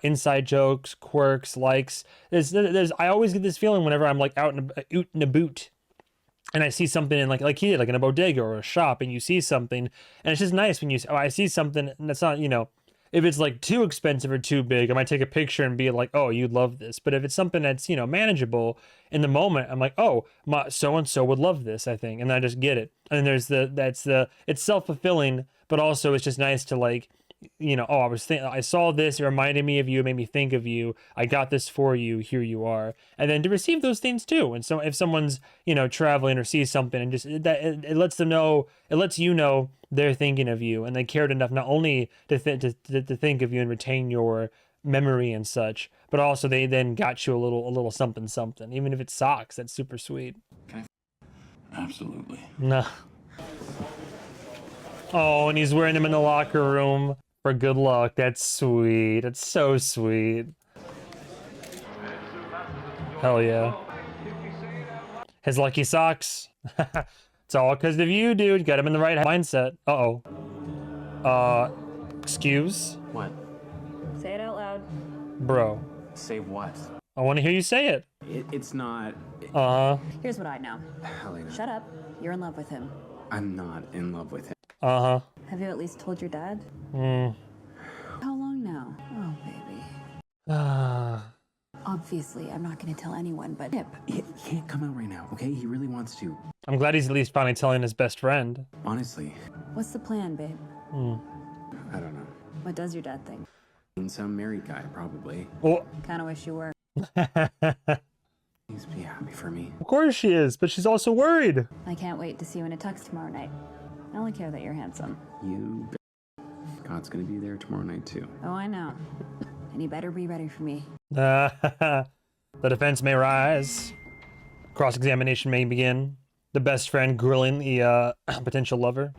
inside jokes, quirks, likes. I always get this feeling whenever I'm like out in a boot and I see something in like he did, like in a bodega or a shop, and you see something, and it's just nice when I see something and it's not, you know, if it's like too expensive or too big, I might take a picture and be like, oh, you'd love this. But if it's something that's, you know, manageable in the moment, I'm like, oh, so-and-so would love this, I think. And I just get it. And there's it's self-fulfilling, but also it's just nice to, like, you know, oh, I saw this, it reminded me of you, it made me think of you, I got this for you, here you are. And then to receive those things too. And so if someone's, you know, traveling or sees something and just it lets them know, it lets you know they're thinking of you and they cared enough not only to think of you and retain your memory and such, but also they then got you a little something, even if it's socks. That's super sweet. Absolutely. No. Oh, and he's wearing them in the locker room for good luck. That's sweet. That's so sweet. Hell yeah. His lucky socks. It's all because of you, dude. Got him in the right mindset. Uh-oh. Excuse? What? Say it out loud. Bro. Say what? I want to hear you say it. It's not... Here's what I know. Helena. Shut up. You're in love with him. I'm not in love with him. Uh-huh. Have you at least told your dad? Hmm. How long now? Oh, baby. Ah. Obviously, I'm not going to tell anyone, but... He can't come out right now, okay? He really wants to. I'm glad he's at least finally telling his best friend. Honestly. What's the plan, babe? I don't know. What does your dad think? Some married guy, probably. Well, Kind of wish you were. Please be happy for me. of course she is, but she's also worried. I can't wait to see you in a tux tomorrow night. I only care that you're handsome. You God's gonna be there tomorrow night, too. Oh, I know. And you better be ready for me. The defense may rise. Cross-examination may begin. The best friend grilling the potential lover.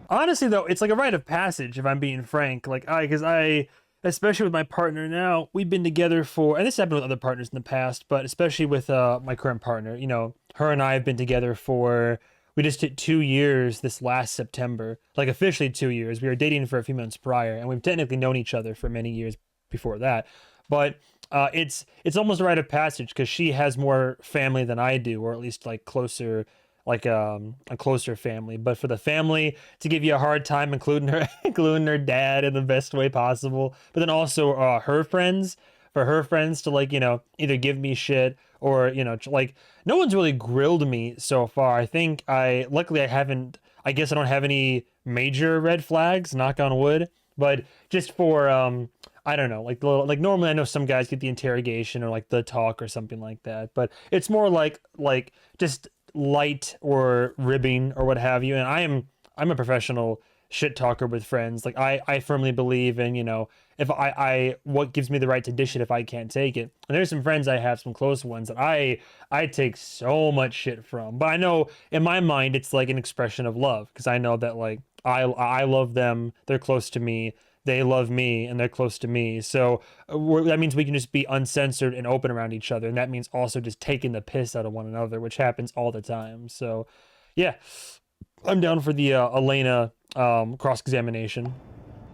Honestly, though, it's like a rite of passage, if I'm being frank. Like, because I, especially with my partner now, we've been together for, and this happened with other partners in the past, but especially with my current partner, you know, her and I have been together for, we just hit 2 years this last September. Like, officially 2 years. We were dating for a few months prior, and we've technically known each other for many years before that. But it's almost a rite of passage because she has more family than I do, or at least like closer, like a closer family. But for the family to give you a hard time, including her dad in the best way possible, but then also her friends, for her friends to, like, you know, either give me shit or, you know, like, no one's really grilled me so far. I think luckily I guess I don't have any major red flags, knock on wood, but just for I don't know, like normally I know some guys get the interrogation or like the talk or something like that, but it's more like just light or ribbing or what have you. And I'm a professional shit talker with friends. Like I firmly believe in, you know, if what gives me the right to dish it if I can't take it. And there's some friends I have, some close ones that I take so much shit from, but I know in my mind it's like an expression of love, because I know that, like, I love them, they're close to me, they love me, and they're close to me. So that means we can just be uncensored and open around each other. And that means also just taking the piss out of one another, which happens all the time. So yeah, I'm down for the Elena cross-examination.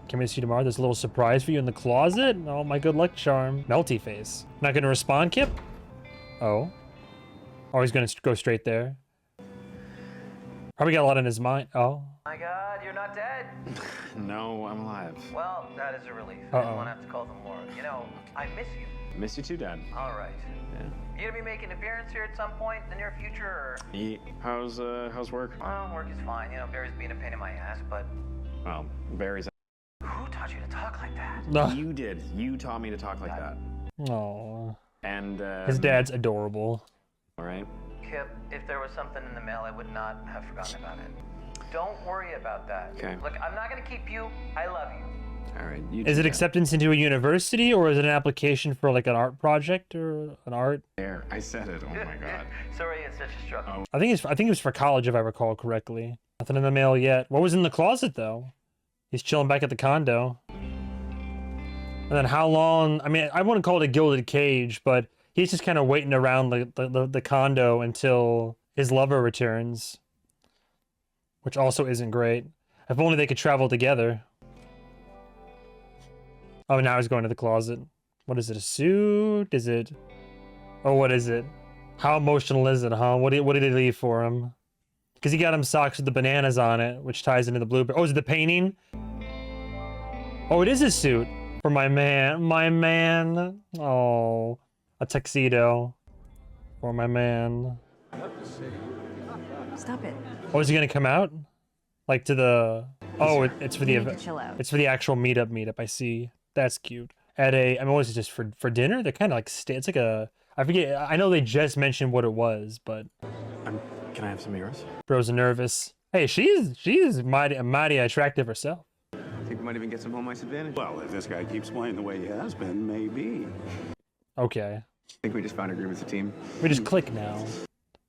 Can we see you tomorrow? There's a little surprise for you in the closet. Oh, my good luck charm. Melty face. Not gonna respond, Kip? Oh. Oh, he's gonna go straight there. Probably got a lot in his mind. Oh. My God, you're not dead. No, I'm alive. Well, that is a relief. I didn't want to have to call them more. You know, I miss you. Miss you too, Dad. All right. Yeah. You gonna be making an appearance here at some point in the near future, or? Yeah. How's work? Well, work is fine. You know, Barry's being a pain in my ass, but... Well, Barry's... Who taught you to talk like that? No. You did. You taught me to talk like that. Oh. And, his dad's adorable. All right. Kip, if there was something in the mail, I would not have forgotten about it. Don't worry about that. Okay. Look, I'm not gonna keep you. I love you. All right. Is it acceptance into a university, or is it an application for like an art project or an art? There, I said it. Oh my god. Sorry, it's such a struggle. I think it was for college, if I recall correctly. Nothing in the mail yet. What was in the closet though? He's chilling back at the condo. And then how long? I mean, I wouldn't call it a gilded cage, but he's just kind of waiting around the condo until his lover returns, which also isn't great. If only they could travel together. Oh, now he's going to the closet. What is it? A suit? Is it? Oh, what is it? How emotional is it, huh? What did he leave for him? Because he got him socks with the bananas on it, which ties into the blueberry. Oh, is it the painting? Oh, it is a suit for my man. My man. Oh, a tuxedo for my man. Stop it. Oh, is he gonna come out? Like to the? Oh, it's for the You need to event. chill out. It's for the actual meetup. I see. That's cute. At a, I mean, what was it, just for dinner? They're kind of like it's like a. I forget. I know they just mentioned what it was, but. Can I have some of yours? Bro's nervous. Hey, she's mighty attractive herself. I think we might even get some home ice advantage. Well, if this guy keeps playing the way he has been, maybe. Okay. I think we just found agreement with the team. We just click now.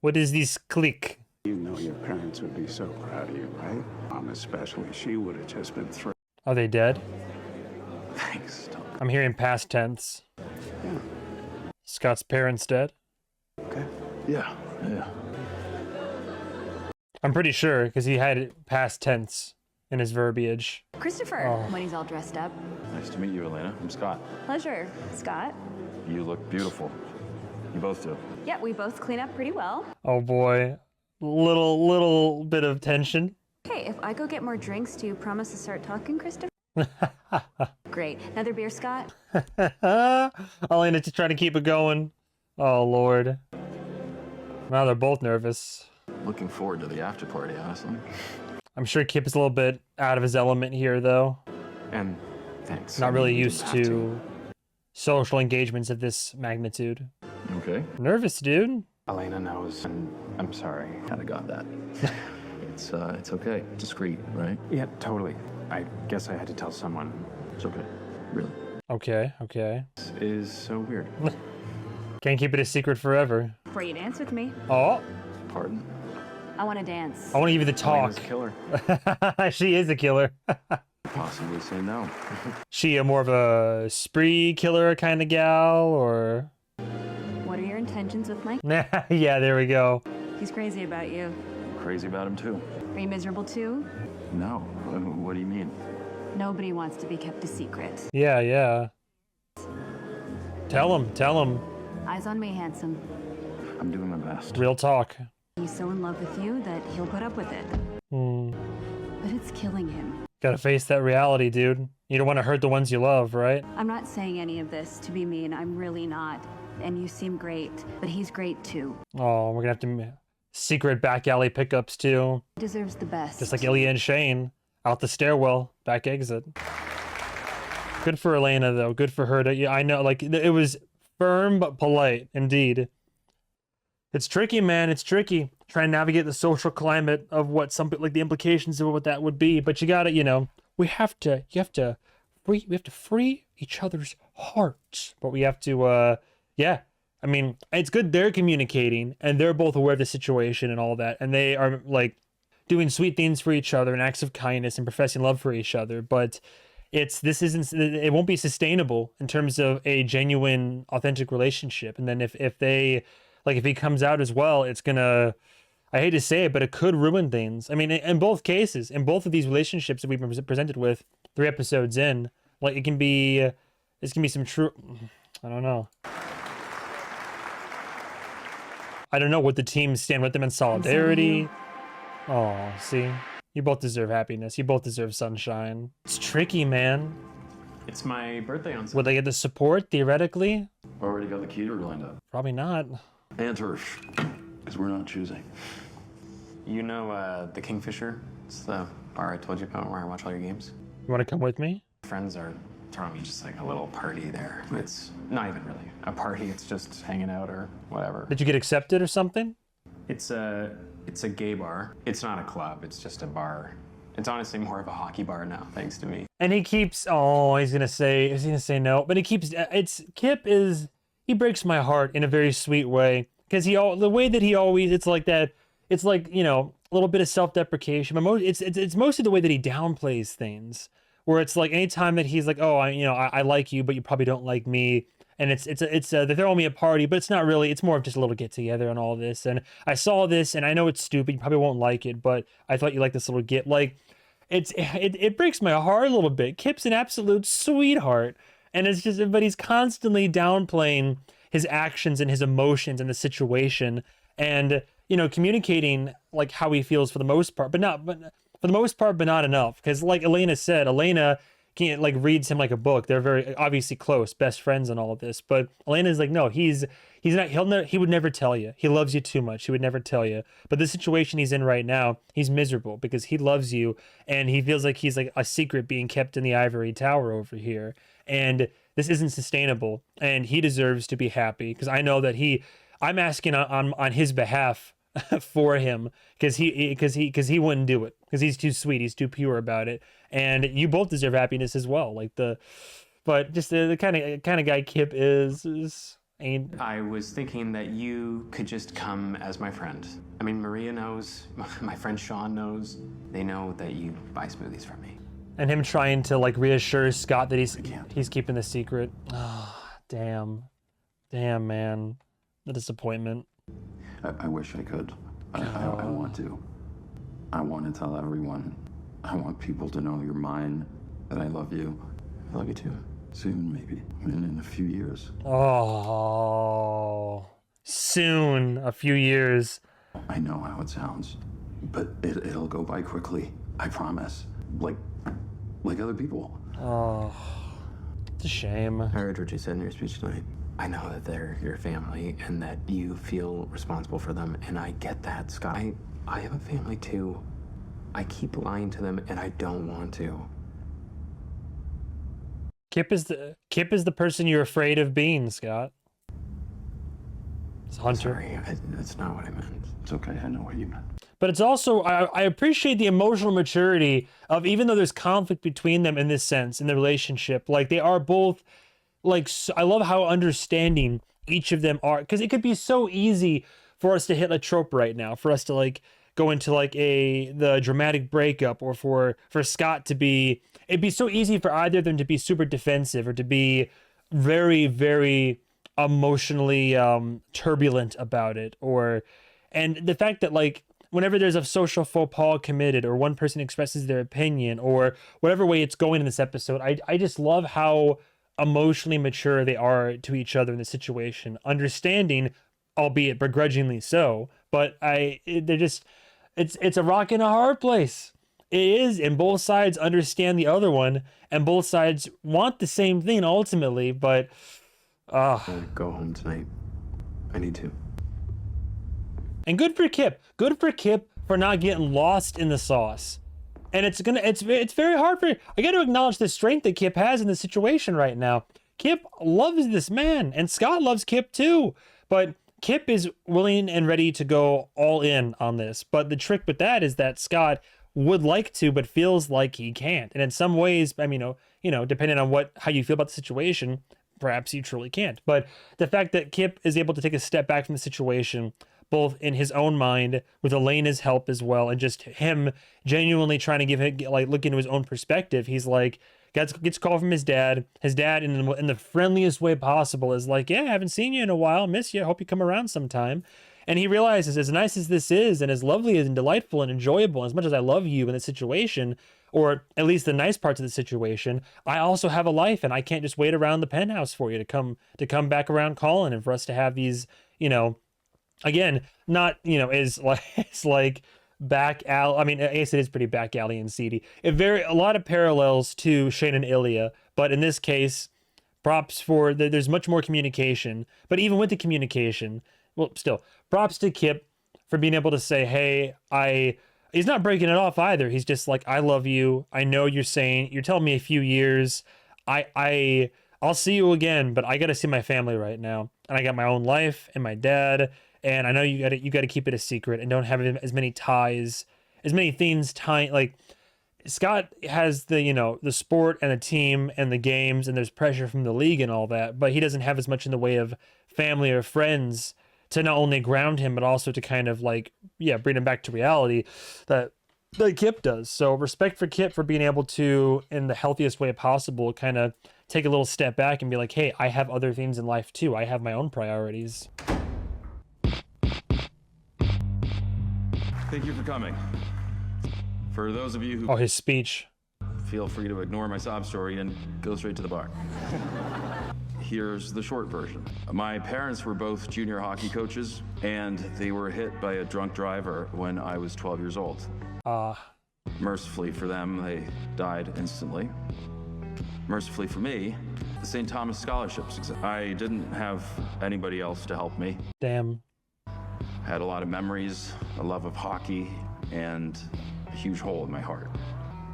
What is this click? You know your parents would be so proud of you, right? Mom especially. She would have just been thrilled. Are they dead? Thanks, Tom. I'm hearing past tense. Yeah. Scott's parents dead? Okay. Yeah. I'm pretty sure, because he had past tense in his verbiage. Christopher, when he's all dressed up. Nice to meet you, Elena. I'm Scott. Pleasure, Scott. You look beautiful. You both do. Yeah, we both clean up pretty well. Oh boy. Little bit of tension. Hey, if I go get more drinks, do you promise to start talking, Christopher? Great. Another beer, Scott? Elena just trying to keep it going. Oh lord. Now they're both nervous. Looking forward to the after party, honestly. I'm sure Kip is a little bit out of his element here, though. And thanks. Not really used to social engagements of this magnitude. Okay. Nervous, dude. Elena knows, and I'm sorry. Kind of got that. It's okay. Discreet, right? Yeah, totally. I guess I had to tell someone. It's okay. Really. Okay. This is so weird. Can't keep it a secret forever. Before you dance with me. Oh. Pardon? I want to dance. I want to give you the talk. Elena's a killer. She is a killer. Possibly say no. She a more of a spree killer kind of gal, or? What are your intentions with Mike? Yeah, there we go. He's crazy about you. I'm crazy about him too. Are you miserable too? No. What do you mean? Nobody wants to be kept a secret. Yeah. Tell him. Eyes on me, handsome. I'm doing my best. Real talk. He's so in love with you that he'll put up with it. But it's killing him. Gotta face that reality, dude. You don't want to hurt the ones you love, right? I'm not saying any of this to be mean. I'm really not. And you seem great, but he's great too. Oh, we're gonna have to secret back alley pickups too. He deserves the best. Just like Ilya and Shane. Out the stairwell, back exit. Good for Elena though. Good for her to. Yeah, I know. Like it was firm but polite, indeed. It's tricky, man. It's tricky trying to navigate the social climate of what the implications of what that would be. But you gotta, we have to free each other's hearts. But we have to, I mean, it's good they're communicating and they're both aware of the situation and all that, and they are like doing sweet things for each other and acts of kindness and professing love for each other. But it won't be sustainable in terms of a genuine, authentic relationship. And then if he comes out as well, it's gonna, I hate to say it, but it could ruin things. I mean, in both cases, in both of these relationships that we've been presented with 3 episodes in, like this can be some true, I don't know. I don't know, would the team stand with them in solidarity? Oh, see, you both deserve happiness. You both deserve sunshine. It's tricky, man. It's my birthday on Sunday. Would they get the support, theoretically? Already got the keter lined up. Probably not. And turf, because we're not choosing. You know the Kingfisher? It's the bar I told you about where I watch all your games. You want to come with me? Friends are throw me just like a little party there. It's not even really a party, it's just hanging out or whatever. Did you get accepted or something? It's a gay bar. It's not a club, it's just a bar. It's honestly more of a hockey bar now, thanks to me. And he keeps, oh, he's gonna say no, but he keeps, he breaks my heart in a very sweet way. Because the way that he always, it's like, you know, a little bit of self-deprecation, but it's mostly the way that he downplays things. Where it's like anytime that he's like, oh, I like you, but you probably don't like me. And they're throwing me a party, but it's not really, it's more of just a little get together and all this. And I saw this and I know it's stupid, you probably won't like it, but I thought you liked this little get. Like, it breaks my heart a little bit. Kip's an absolute sweetheart. And it's just, but he's constantly downplaying his actions and his emotions and the situation. And, you know, communicating like how he feels for the most part, but not enough. Because like Elena said, Elena can't like reads him like a book. They're very obviously close, best friends and all of this. But Elena's like, no, he would never tell you. He loves you too much. He would never tell you. But the situation he's in right now, he's miserable because he loves you and he feels like he's like a secret being kept in the ivory tower over here. And this isn't sustainable. And he deserves to be happy because I know that I'm asking on his behalf for him because he wouldn't do it because he's too sweet, he's too pure about it, and you both deserve happiness as well. But just the kind of guy Kip is. I was thinking that you could just come as my friend. I mean, Maria knows, my friend Sean knows. They know that you buy smoothies from me. And him trying to like reassure Scott that he's keeping the secret. Oh, damn, man, the disappointment. I wish I could. I want to. I want to tell everyone. I want people to know you're mine, that I love you. I love you too. Soon, maybe. In a few years. Oh, soon, a few years. I know how it sounds, but it'll go by quickly. I promise. Like other people. Oh, it's a shame. I heard what you said in your speech tonight. I know that they're your family and that you feel responsible for them, and I get that, Scott. I have a family too. I keep lying to them, and I don't want to. Kip is the person you're afraid of being, Scott. It's Hunter. Sorry, that's not what I meant. It's okay, I know what you meant. But it's also, I appreciate the emotional maturity of, even though there's conflict between them in this sense, in the relationship, like they are both, like, I love how understanding each of them are, because it could be so easy for us to hit a trope right now, for us to like go into like the dramatic breakup, or for Scott to be, it'd be so easy for either of them to be super defensive or to be very, very emotionally turbulent about it, and the fact that like whenever there's a social faux pas committed, or one person expresses their opinion, or whatever way it's going in this episode, I just love how emotionally mature they are to each other in the situation, understanding, albeit begrudgingly so, but it's a rock and a hard place. It is, and both sides understand the other one, and both sides want the same thing ultimately, but I'll go home tonight. I need to. And good for Kip for not getting lost in the sauce. And it's very hard for, I got to acknowledge the strength that Kip has in the situation right now. Kip loves this man, and Scott loves Kip too, but Kip is willing and ready to go all in on this. But the trick with that is that Scott would like to, but feels like he can't. And in some ways, I mean, depending on how you feel about the situation, perhaps you truly can't. But the fact that Kip is able to take a step back from the situation, both in his own mind, with Elena's help as well, and just him genuinely trying to look into his own perspective. He's like, gets a call from his dad. His dad, in the friendliest way possible, is like, yeah, I haven't seen you in a while. Miss you. Hope you come around sometime. And he realizes, as nice as this is, and as lovely and delightful and enjoyable, as much as I love you in this situation, or at least the nice parts of the situation, I also have a life, and I can't just wait around the penthouse for you to come back around calling, and for us to have these, again, not, it's like back alley. I mean, I guess it is pretty back alley and seedy. A lot of parallels to Shane and Ilya, but in this case, props for there's much more communication. But even with the communication, well, still, props to Kip for being able to say, hey, he's not breaking it off either. He's just like, I love you. I know you're telling me a few years. I'll see you again, but I got to see my family right now. And I got my own life and my dad. And I know you got to keep it a secret and don't have as many ties, as many things tying. Like Scott has the, you know, the sport and the team and the games, and there's pressure from the league and all that, but he doesn't have as much in the way of family or friends to not only ground him, but also to kind of like, yeah, bring him back to reality that Kip does. So respect for Kip for being able to, in the healthiest way possible, kind of take a little step back and be like, hey, I have other things in life too. I have my own priorities. Thank you for coming. For those of you who... Oh, his speech. Feel free to ignore my sob story and go straight to the bar. Here's the short version. My parents were both junior hockey coaches, and they were hit by a drunk driver when I was 12 years old. Mercifully for them, they died instantly. Mercifully for me, the St. Thomas scholarships exist. I didn't have anybody else to help me. Damn. Had a lot of memories, a love of hockey, and a huge hole in my heart.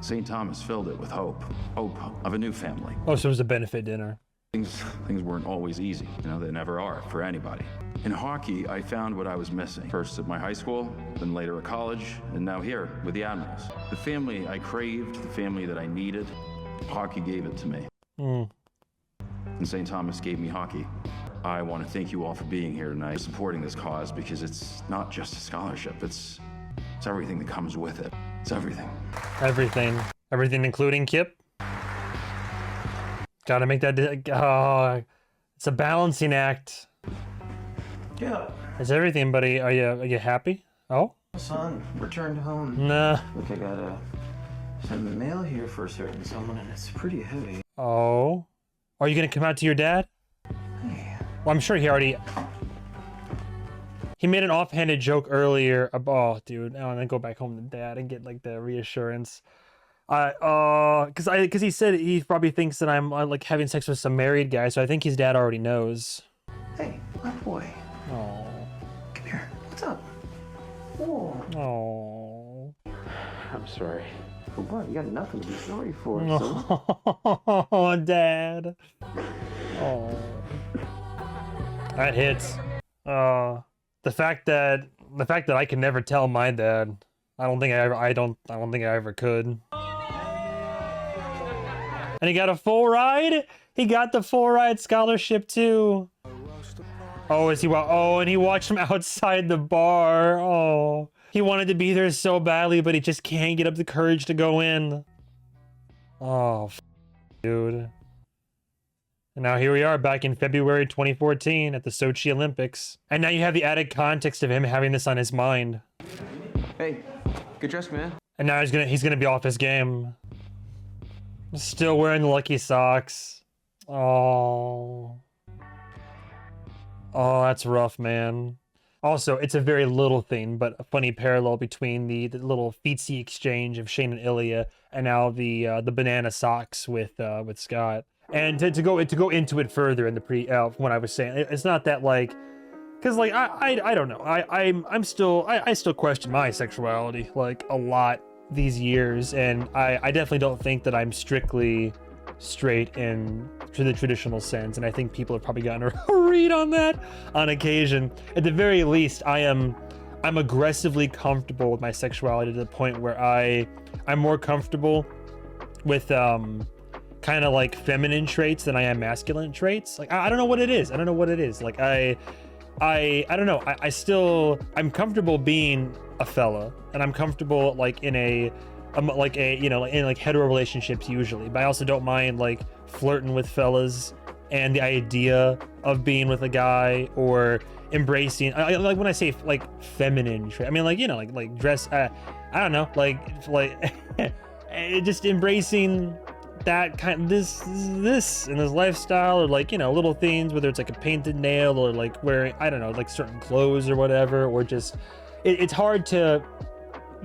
St. Thomas filled it with hope. Hope of a new family. Oh, so it was a benefit dinner. Things weren't always easy. You know, they never are for anybody. In hockey, I found what I was missing. First at my high school, then later at college, and now here with the Admirals. The family I craved, the family that I needed, hockey gave it to me. And St. Thomas gave me hockey. I want to thank you all for being here tonight, supporting this cause, because it's not just a scholarship. It's everything that comes with it. It's everything. Everything including Kip. Gotta make that, it's a balancing act. Yeah. It's everything, buddy. Are you happy? Oh? Son, returned home. Nah. Look, I gotta send the mail here for a certain someone, and it's pretty heavy. Oh? Are you gonna come out to your dad? Well, I'm sure he made an offhanded joke earlier about, oh, dude, I want to go back home to dad and get like the reassurance. Because he said he probably thinks that I'm like having sex with some married guy, so I think his dad already knows. Hey, my boy. Oh. Come here. What's up? Whoa. Oh. I'm sorry. For what? You got nothing to be sorry for. Oh, Dad. Oh. That hits. The fact that I can never tell my dad. I don't think I ever could. And he got a full ride? He got the full ride scholarship too. Oh, is he? Oh, and he watched him outside the bar. Oh, he wanted to be there so badly, but he just can't get up the courage to go in. Oh, dude. And now here we are back in February 2014 at the Sochi Olympics. And now you have the added context of him having this on his mind. Hey, good dress, man. And now he's gonna be off his game. Still wearing the lucky socks. Oh. Oh, that's rough, man. Also, it's a very little thing, but a funny parallel between the little feetsy exchange of Shane and Ilya and now the banana socks with Scott. And to go into it further in the when I was saying, it's not that like, because like I don't know, I still question my sexuality like a lot these years, and I definitely don't think that I'm strictly straight in to the traditional sense, and I think people have probably gotten a read on that on occasion. At the very least, I'm aggressively comfortable with my sexuality to the point where I'm more comfortable with kind of like feminine traits than I am masculine traits. Like I don't know what it is. Like I don't know. I'm comfortable being a fella, and I'm comfortable like in a hetero relationships usually, but I also don't mind like flirting with fellas and the idea of being with a guy or embracing. Like when I say like feminine trait, I mean like like dress. I don't know, like just embracing that kind of this and this lifestyle, or like little things, whether it's like a painted nail or like wearing like certain clothes or whatever, or just it's hard to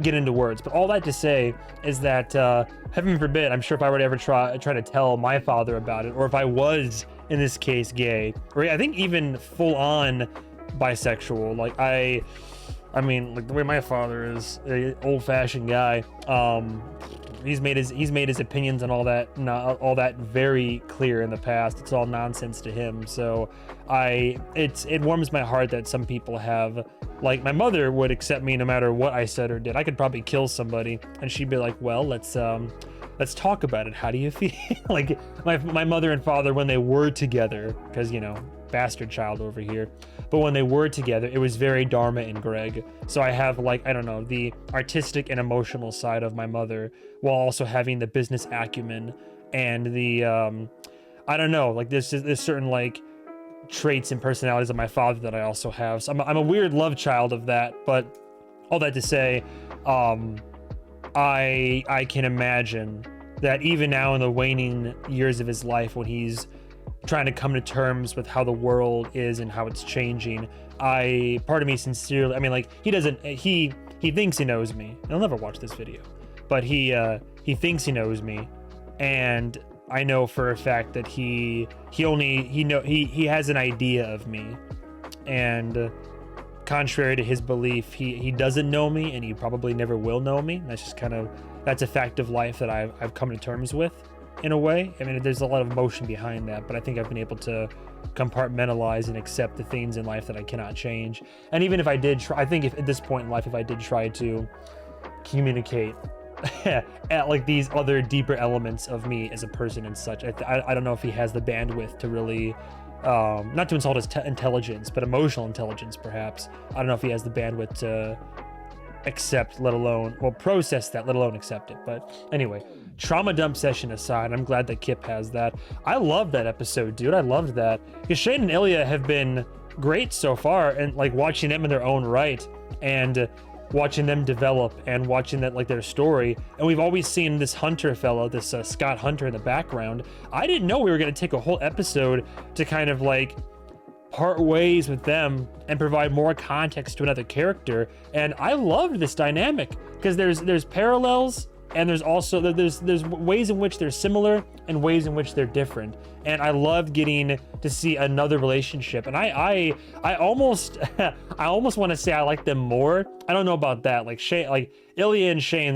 get into words. But all that to say is that heaven forbid, I'm sure if I were to ever try to tell my father about it, or if I was in this case gay, or I think even full on bisexual, like I mean like the way my father is, an old-fashioned guy, he's made his opinions and all that very clear in the past. It's all nonsense to him. So it warms my heart that some people have, like, my mother would accept me no matter what I said or did. I could probably kill somebody and she'd be like, well, let's talk about it. How do you feel? Like my mother and father, when they were together, because, you know, bastard child over here, but when they were together, it was very Dharma and Greg. So I have, like, I don't know, the artistic and emotional side of my mother, while also having the business acumen and the I don't know, like there's certain like traits and personalities of my father that I also have. So I'm a weird love child of that. But all that to say, I can imagine that even now in the waning years of his life, when he's trying to come to terms with how the world is and how it's changing, part of me sincerely, I mean, like, he thinks he knows me. He'll never watch this video, but he thinks he knows me, and I know for a fact that he has an idea of me, and contrary to his belief, he doesn't know me, and he probably never will know me. That's a fact of life that I've come to terms with, in a way. I mean, there's a lot of emotion behind that, but I think I've been able to compartmentalize and accept the things in life that I cannot change. And even if I did try, I think at this point in life, if I did try to communicate at like these other deeper elements of me as a person and such, I don't know if he has the bandwidth to really, not to insult his intelligence, but emotional intelligence perhaps. I don't know if he has the bandwidth to accept, let alone, well, process that, let alone accept it. But anyway, trauma dump session aside, I'm glad that Kip has that. I love that episode, dude. I loved that, because Shane and Ilya have been great so far, and like watching them in their own right and watching them develop and watching that, like, their story. And we've always seen this Hunter fellow, this Scott Hunter in the background. I didn't know we were going to take a whole episode to kind of like part ways with them and provide more context to another character. And I loved this dynamic, because there's parallels, and there's also there's ways in which they're similar and ways in which they're different. And I loved getting to see another relationship. And I almost I almost want to say I like them more. I don't know about that. Like Shane, like Ilya and Shane,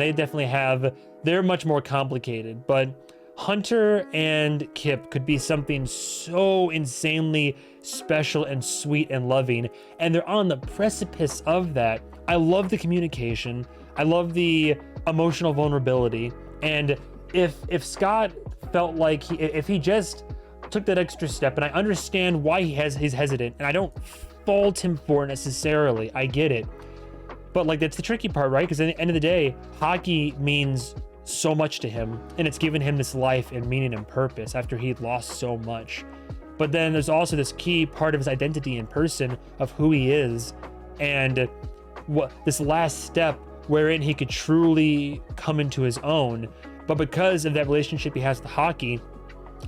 they're much more complicated. But Hunter and Kip could be something so insanely special and sweet and loving, and they're on the precipice of that. I love the communication. I love the emotional vulnerability. And if Scott felt like if he just took that extra step, and I understand why he's hesitant, and I don't fault him for it necessarily, I get it, but like, that's the tricky part, right? Because at the end of the day, hockey means so much to him, and it's given him this life and meaning and purpose after he'd lost so much. But then there's also this key part of his identity in person of who he is, and what this last step wherein he could truly come into his own. But because of that relationship he has with hockey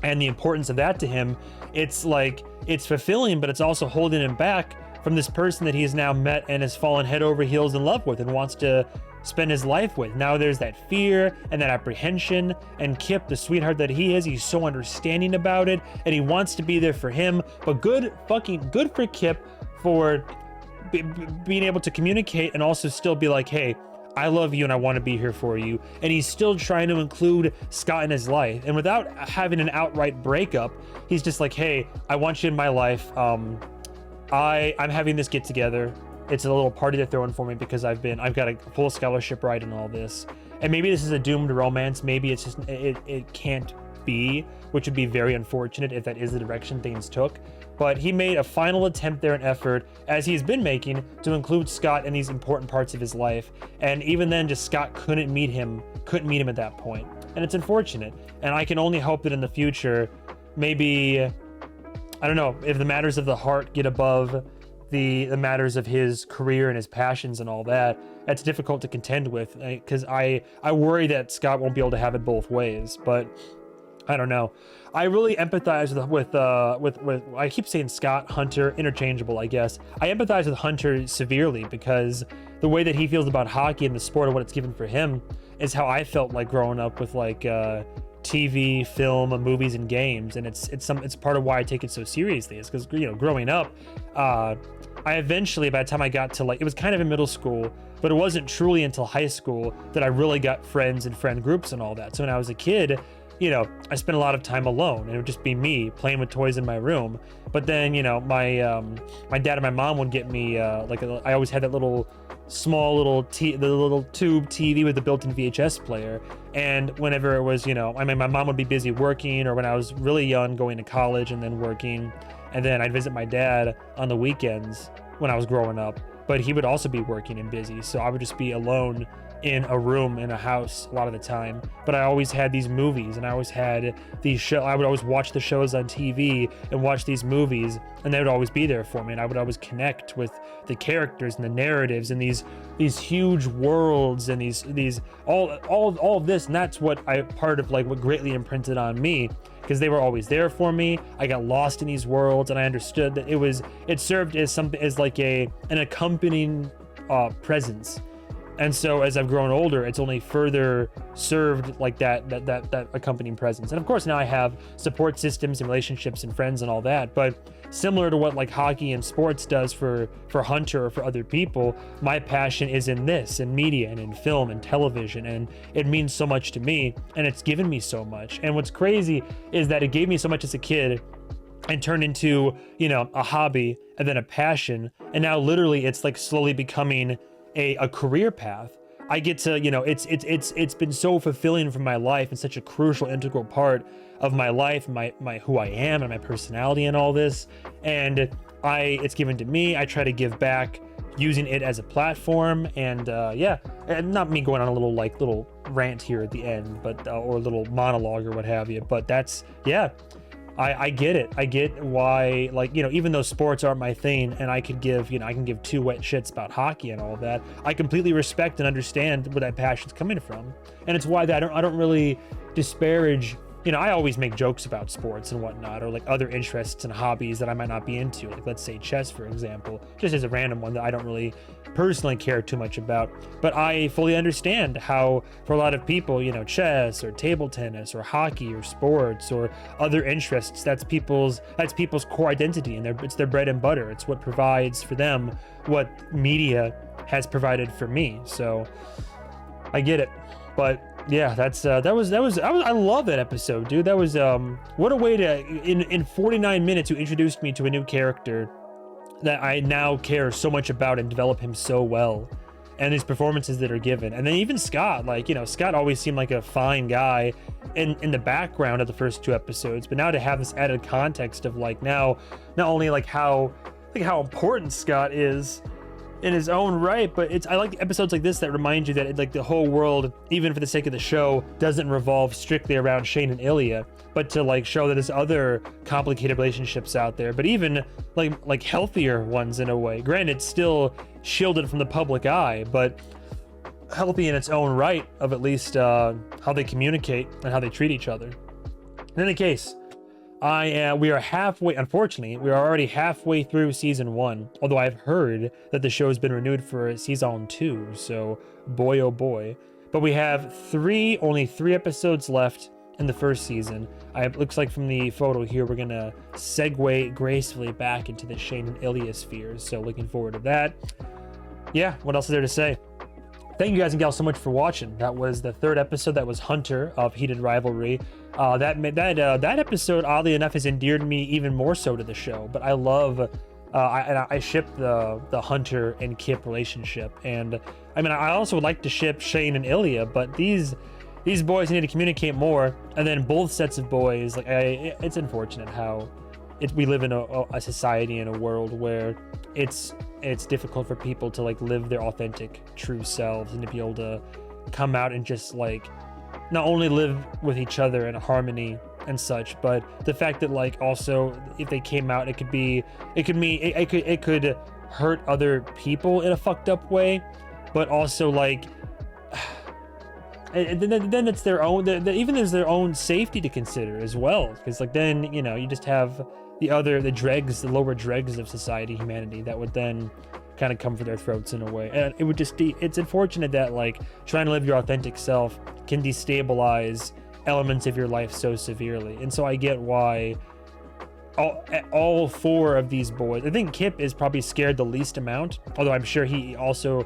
and the importance of that to him, it's like, it's fulfilling, but it's also holding him back from this person that he has now met and has fallen head over heels in love with and wants to spend his life with. Now there's that fear and that apprehension, and Kip, the sweetheart that he is, he's so understanding about it, and he wants to be there for him. But good for Kip for being able to communicate and also still be like, hey, I love you and I want to be here for you. And he's still trying to include Scott in his life, and without having an outright breakup, he's just like, hey, I want you in my life. I'm having this get together. It's a little party they're throwing for me because I've got a full scholarship right and all this. And maybe this is a doomed romance. Maybe it's just, it can't be, which would be very unfortunate if that is the direction things took. But he made a final attempt there, an effort, as he's been making, to include Scott in these important parts of his life. And even then, just Scott couldn't meet him at that point. And it's unfortunate. And I can only hope that in the future, maybe, I don't know, if the matters of the heart get above the matters of his career and his passions and all that, that's difficult to contend with, because I worry that Scott won't be able to have it both ways. But I don't know. I really empathize with I keep saying Scott, Hunter, interchangeable, I guess. I empathize with Hunter severely, because the way that he feels about hockey and the sport and what it's given for him is how I felt like growing up with like TV, film, movies, and games. And it's part of why I take it so seriously. It's because, you know, growing up, I eventually, by the time I got to, like, it was kind of in middle school, but it wasn't truly until high school that I really got friends and friend groups and all that. So when I was a kid, you know, I spent a lot of time alone, and it would just be me playing with toys in my room. But then, you know, my dad and my mom would get me I always had that little small the little tube TV with the built-in VHS player. And whenever it was, you know, I mean, my mom would be busy working, or when I was really young, going to college and then working, and then I'd visit my dad on the weekends when I was growing up, but he would also be working and busy, so I would just be alone in a room in a house a lot of the time. But I always had these movies, and I always had these shows. I would always watch the shows on TV and watch these movies, and they would always be there for me, and I would always connect with the characters and the narratives and these huge worlds and these all of this. And that's what part of like what greatly imprinted on me, because they were always there for me. I got lost in these worlds, and I understood that it served as something, as like an accompanying presence. And so as I've grown older, it's only further served like that accompanying presence. And of course now I have support systems and relationships and friends and all that, but similar to what like hockey and sports does for Hunter or for other people, my passion is in this, in media and in film and television, and it means so much to me, and it's given me so much. And what's crazy is that it gave me so much as a kid and turned into, you know, a hobby and then a passion, and now literally it's like slowly becoming a career path. I get to, you know, it's been so fulfilling for my life and such a crucial integral part of my life, my who I am and my personality and all this. And it's given to me. I try to give back using it as a platform. And yeah, and not me going on a little rant here at the end, but or a little monologue or what have you, but that's, yeah, I get it. I get why, like, you know, even though sports aren't my thing, and I can give two wet shits about hockey and all that, I completely respect and understand where that passion's coming from. And it's why that I don't really disparage, you know, I always make jokes about sports and whatnot, or like other interests and hobbies that I might not be into, like let's say chess, for example, just as a random one that I don't really personally care too much about. But I fully understand how for a lot of people, you know, chess or table tennis or hockey or sports or other interests, that's people's core identity, and it's their bread and butter. It's what provides for them what media has provided for me. So I get it. But yeah, I love that episode, dude. That was what a way to in 49 minutes you introduced me to a new character that I now care so much about and develop him so well, and these performances that are given. And then even Scott, like, you know, Scott always seemed like a fine guy in the background of the first two episodes, but now to have this added context of like now not only like how important Scott is in his own right, but I like episodes like this that remind you that like the whole world, even for the sake of the show, doesn't revolve strictly around Shane and Ilya, but to like show that there's other complicated relationships out there, but even like healthier ones in a way. Granted, still shielded from the public eye, but healthy in its own right of at least how they communicate and how they treat each other. In any case, we are already halfway through season 1, although I've heard that the show has been renewed for season 2, so boy oh boy. But we have only three episodes left in the first season. It looks like from the photo here, we're gonna segue gracefully back into the Shane and Ilya spheres, so looking forward to that. Yeah, what else is there to say? Thank you guys and gals so much for watching. That was the third episode. That was Hunter of Heated Rivalry. That episode, oddly enough, has endeared me even more so to the show. But I love, I ship the Hunter and Kip relationship, and I mean, I also would like to ship Shane and Ilya, but these boys need to communicate more. And then both sets of boys, like it's unfortunate how we live in a society and a world where it's difficult for people to like live their authentic, true selves, and to be able to come out and just like not only live with each other in harmony and such, but the fact that like also if they came out, it could hurt other people in a fucked up way, but also like and then it's their own, even there's their own safety to consider as well, because like then, you know, you just have the lower dregs of society, humanity, that would then kind of come for their throats in a way. And it would just it's unfortunate that like trying to live your authentic self can destabilize elements of your life so severely. And so I get why all four of these boys. I think Kip is probably scared the least amount, although I'm sure he also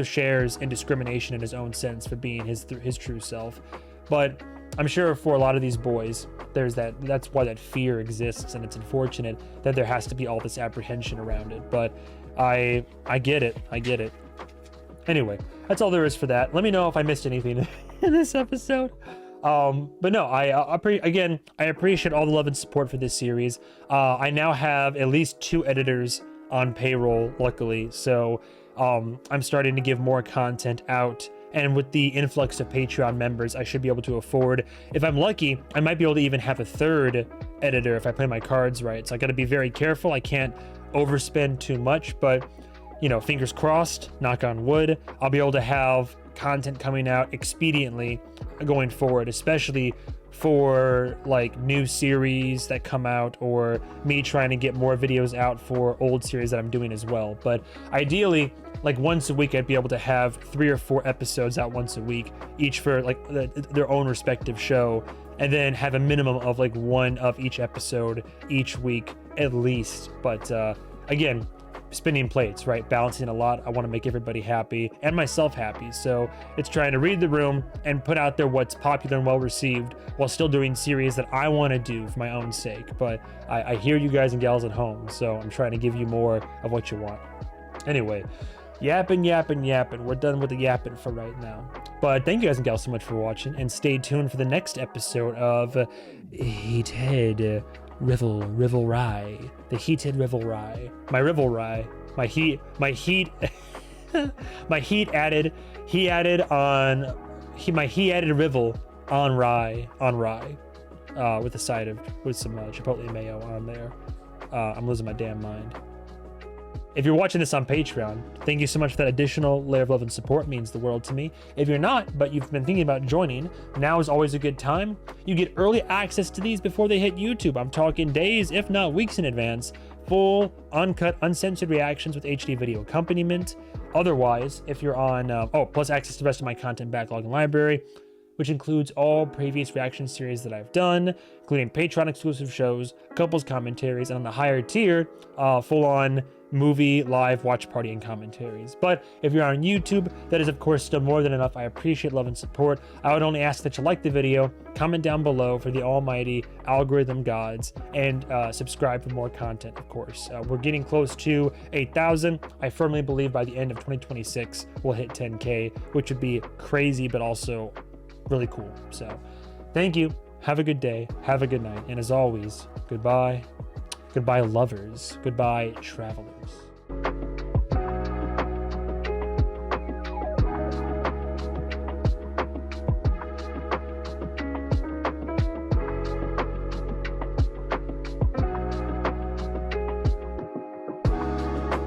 shares in discrimination in his own sense for being his true self. But I'm sure for a lot of these boys, that's why that fear exists, and it's unfortunate that there has to be all this apprehension around it. But I get it. Anyway, that's all there is for that. Let me know if I missed anything in this episode. But no, I appreciate all the love and support for this series. I now have at least 2 editors on payroll, luckily. So I'm starting to give more content out. And with the influx of Patreon members, I should be able to afford, if I'm lucky, I might be able to even have a 3rd editor if I play my cards right. So I got to be very careful. I can't overspend too much, but you know, fingers crossed, knock on wood, I'll be able to have content coming out expediently going forward, especially for like new series that come out, or me trying to get more videos out for old series that I'm doing as well. But ideally, like once a week, I'd be able to have 3 or 4 episodes out once a week, each for like their own respective show, and then have a minimum of like 1 of each episode each week at least. But again, spinning plates, right? Balancing a lot. I want to make everybody happy and myself happy. So it's trying to read the room and put out there what's popular and well received while still doing series that I want to do for my own sake. But I hear you guys and gals at home, so I'm trying to give you more of what you want. Anyway, yapping. We're done with the yapping for right now. But thank you guys and gals so much for watching, and stay tuned for the next episode of Heated Rivalry. The Heated Rivalry. My Rivalry. My heat my heat added Rival on rye with a side of with some chipotle mayo on there. I'm losing my damn mind. If you're watching this on Patreon, thank you so much for that additional layer of love and support. It means the world to me. If you're not, but you've been thinking about joining, now is always a good time. You get early access to these before they hit YouTube. I'm talking days, if not weeks in advance. Full, uncut, uncensored reactions with HD video accompaniment. Otherwise, if you're on, plus access to the rest of my content backlog and library, which includes all previous reaction series that I've done, including Patreon exclusive shows, couples commentaries, and on the higher tier, full-on movie, live, watch party, and commentaries. But if you're on YouTube, that is of course still more than enough. I appreciate love and support. I would only ask that you like the video, comment down below for the almighty algorithm gods, and subscribe for more content, of course. We're getting close to 8,000. I firmly believe by the end of 2026, we'll hit 10K, which would be crazy, but also really cool. So thank you. Have a good day. Have a good night. And as always, goodbye. Goodbye, lovers. Goodbye, travelers.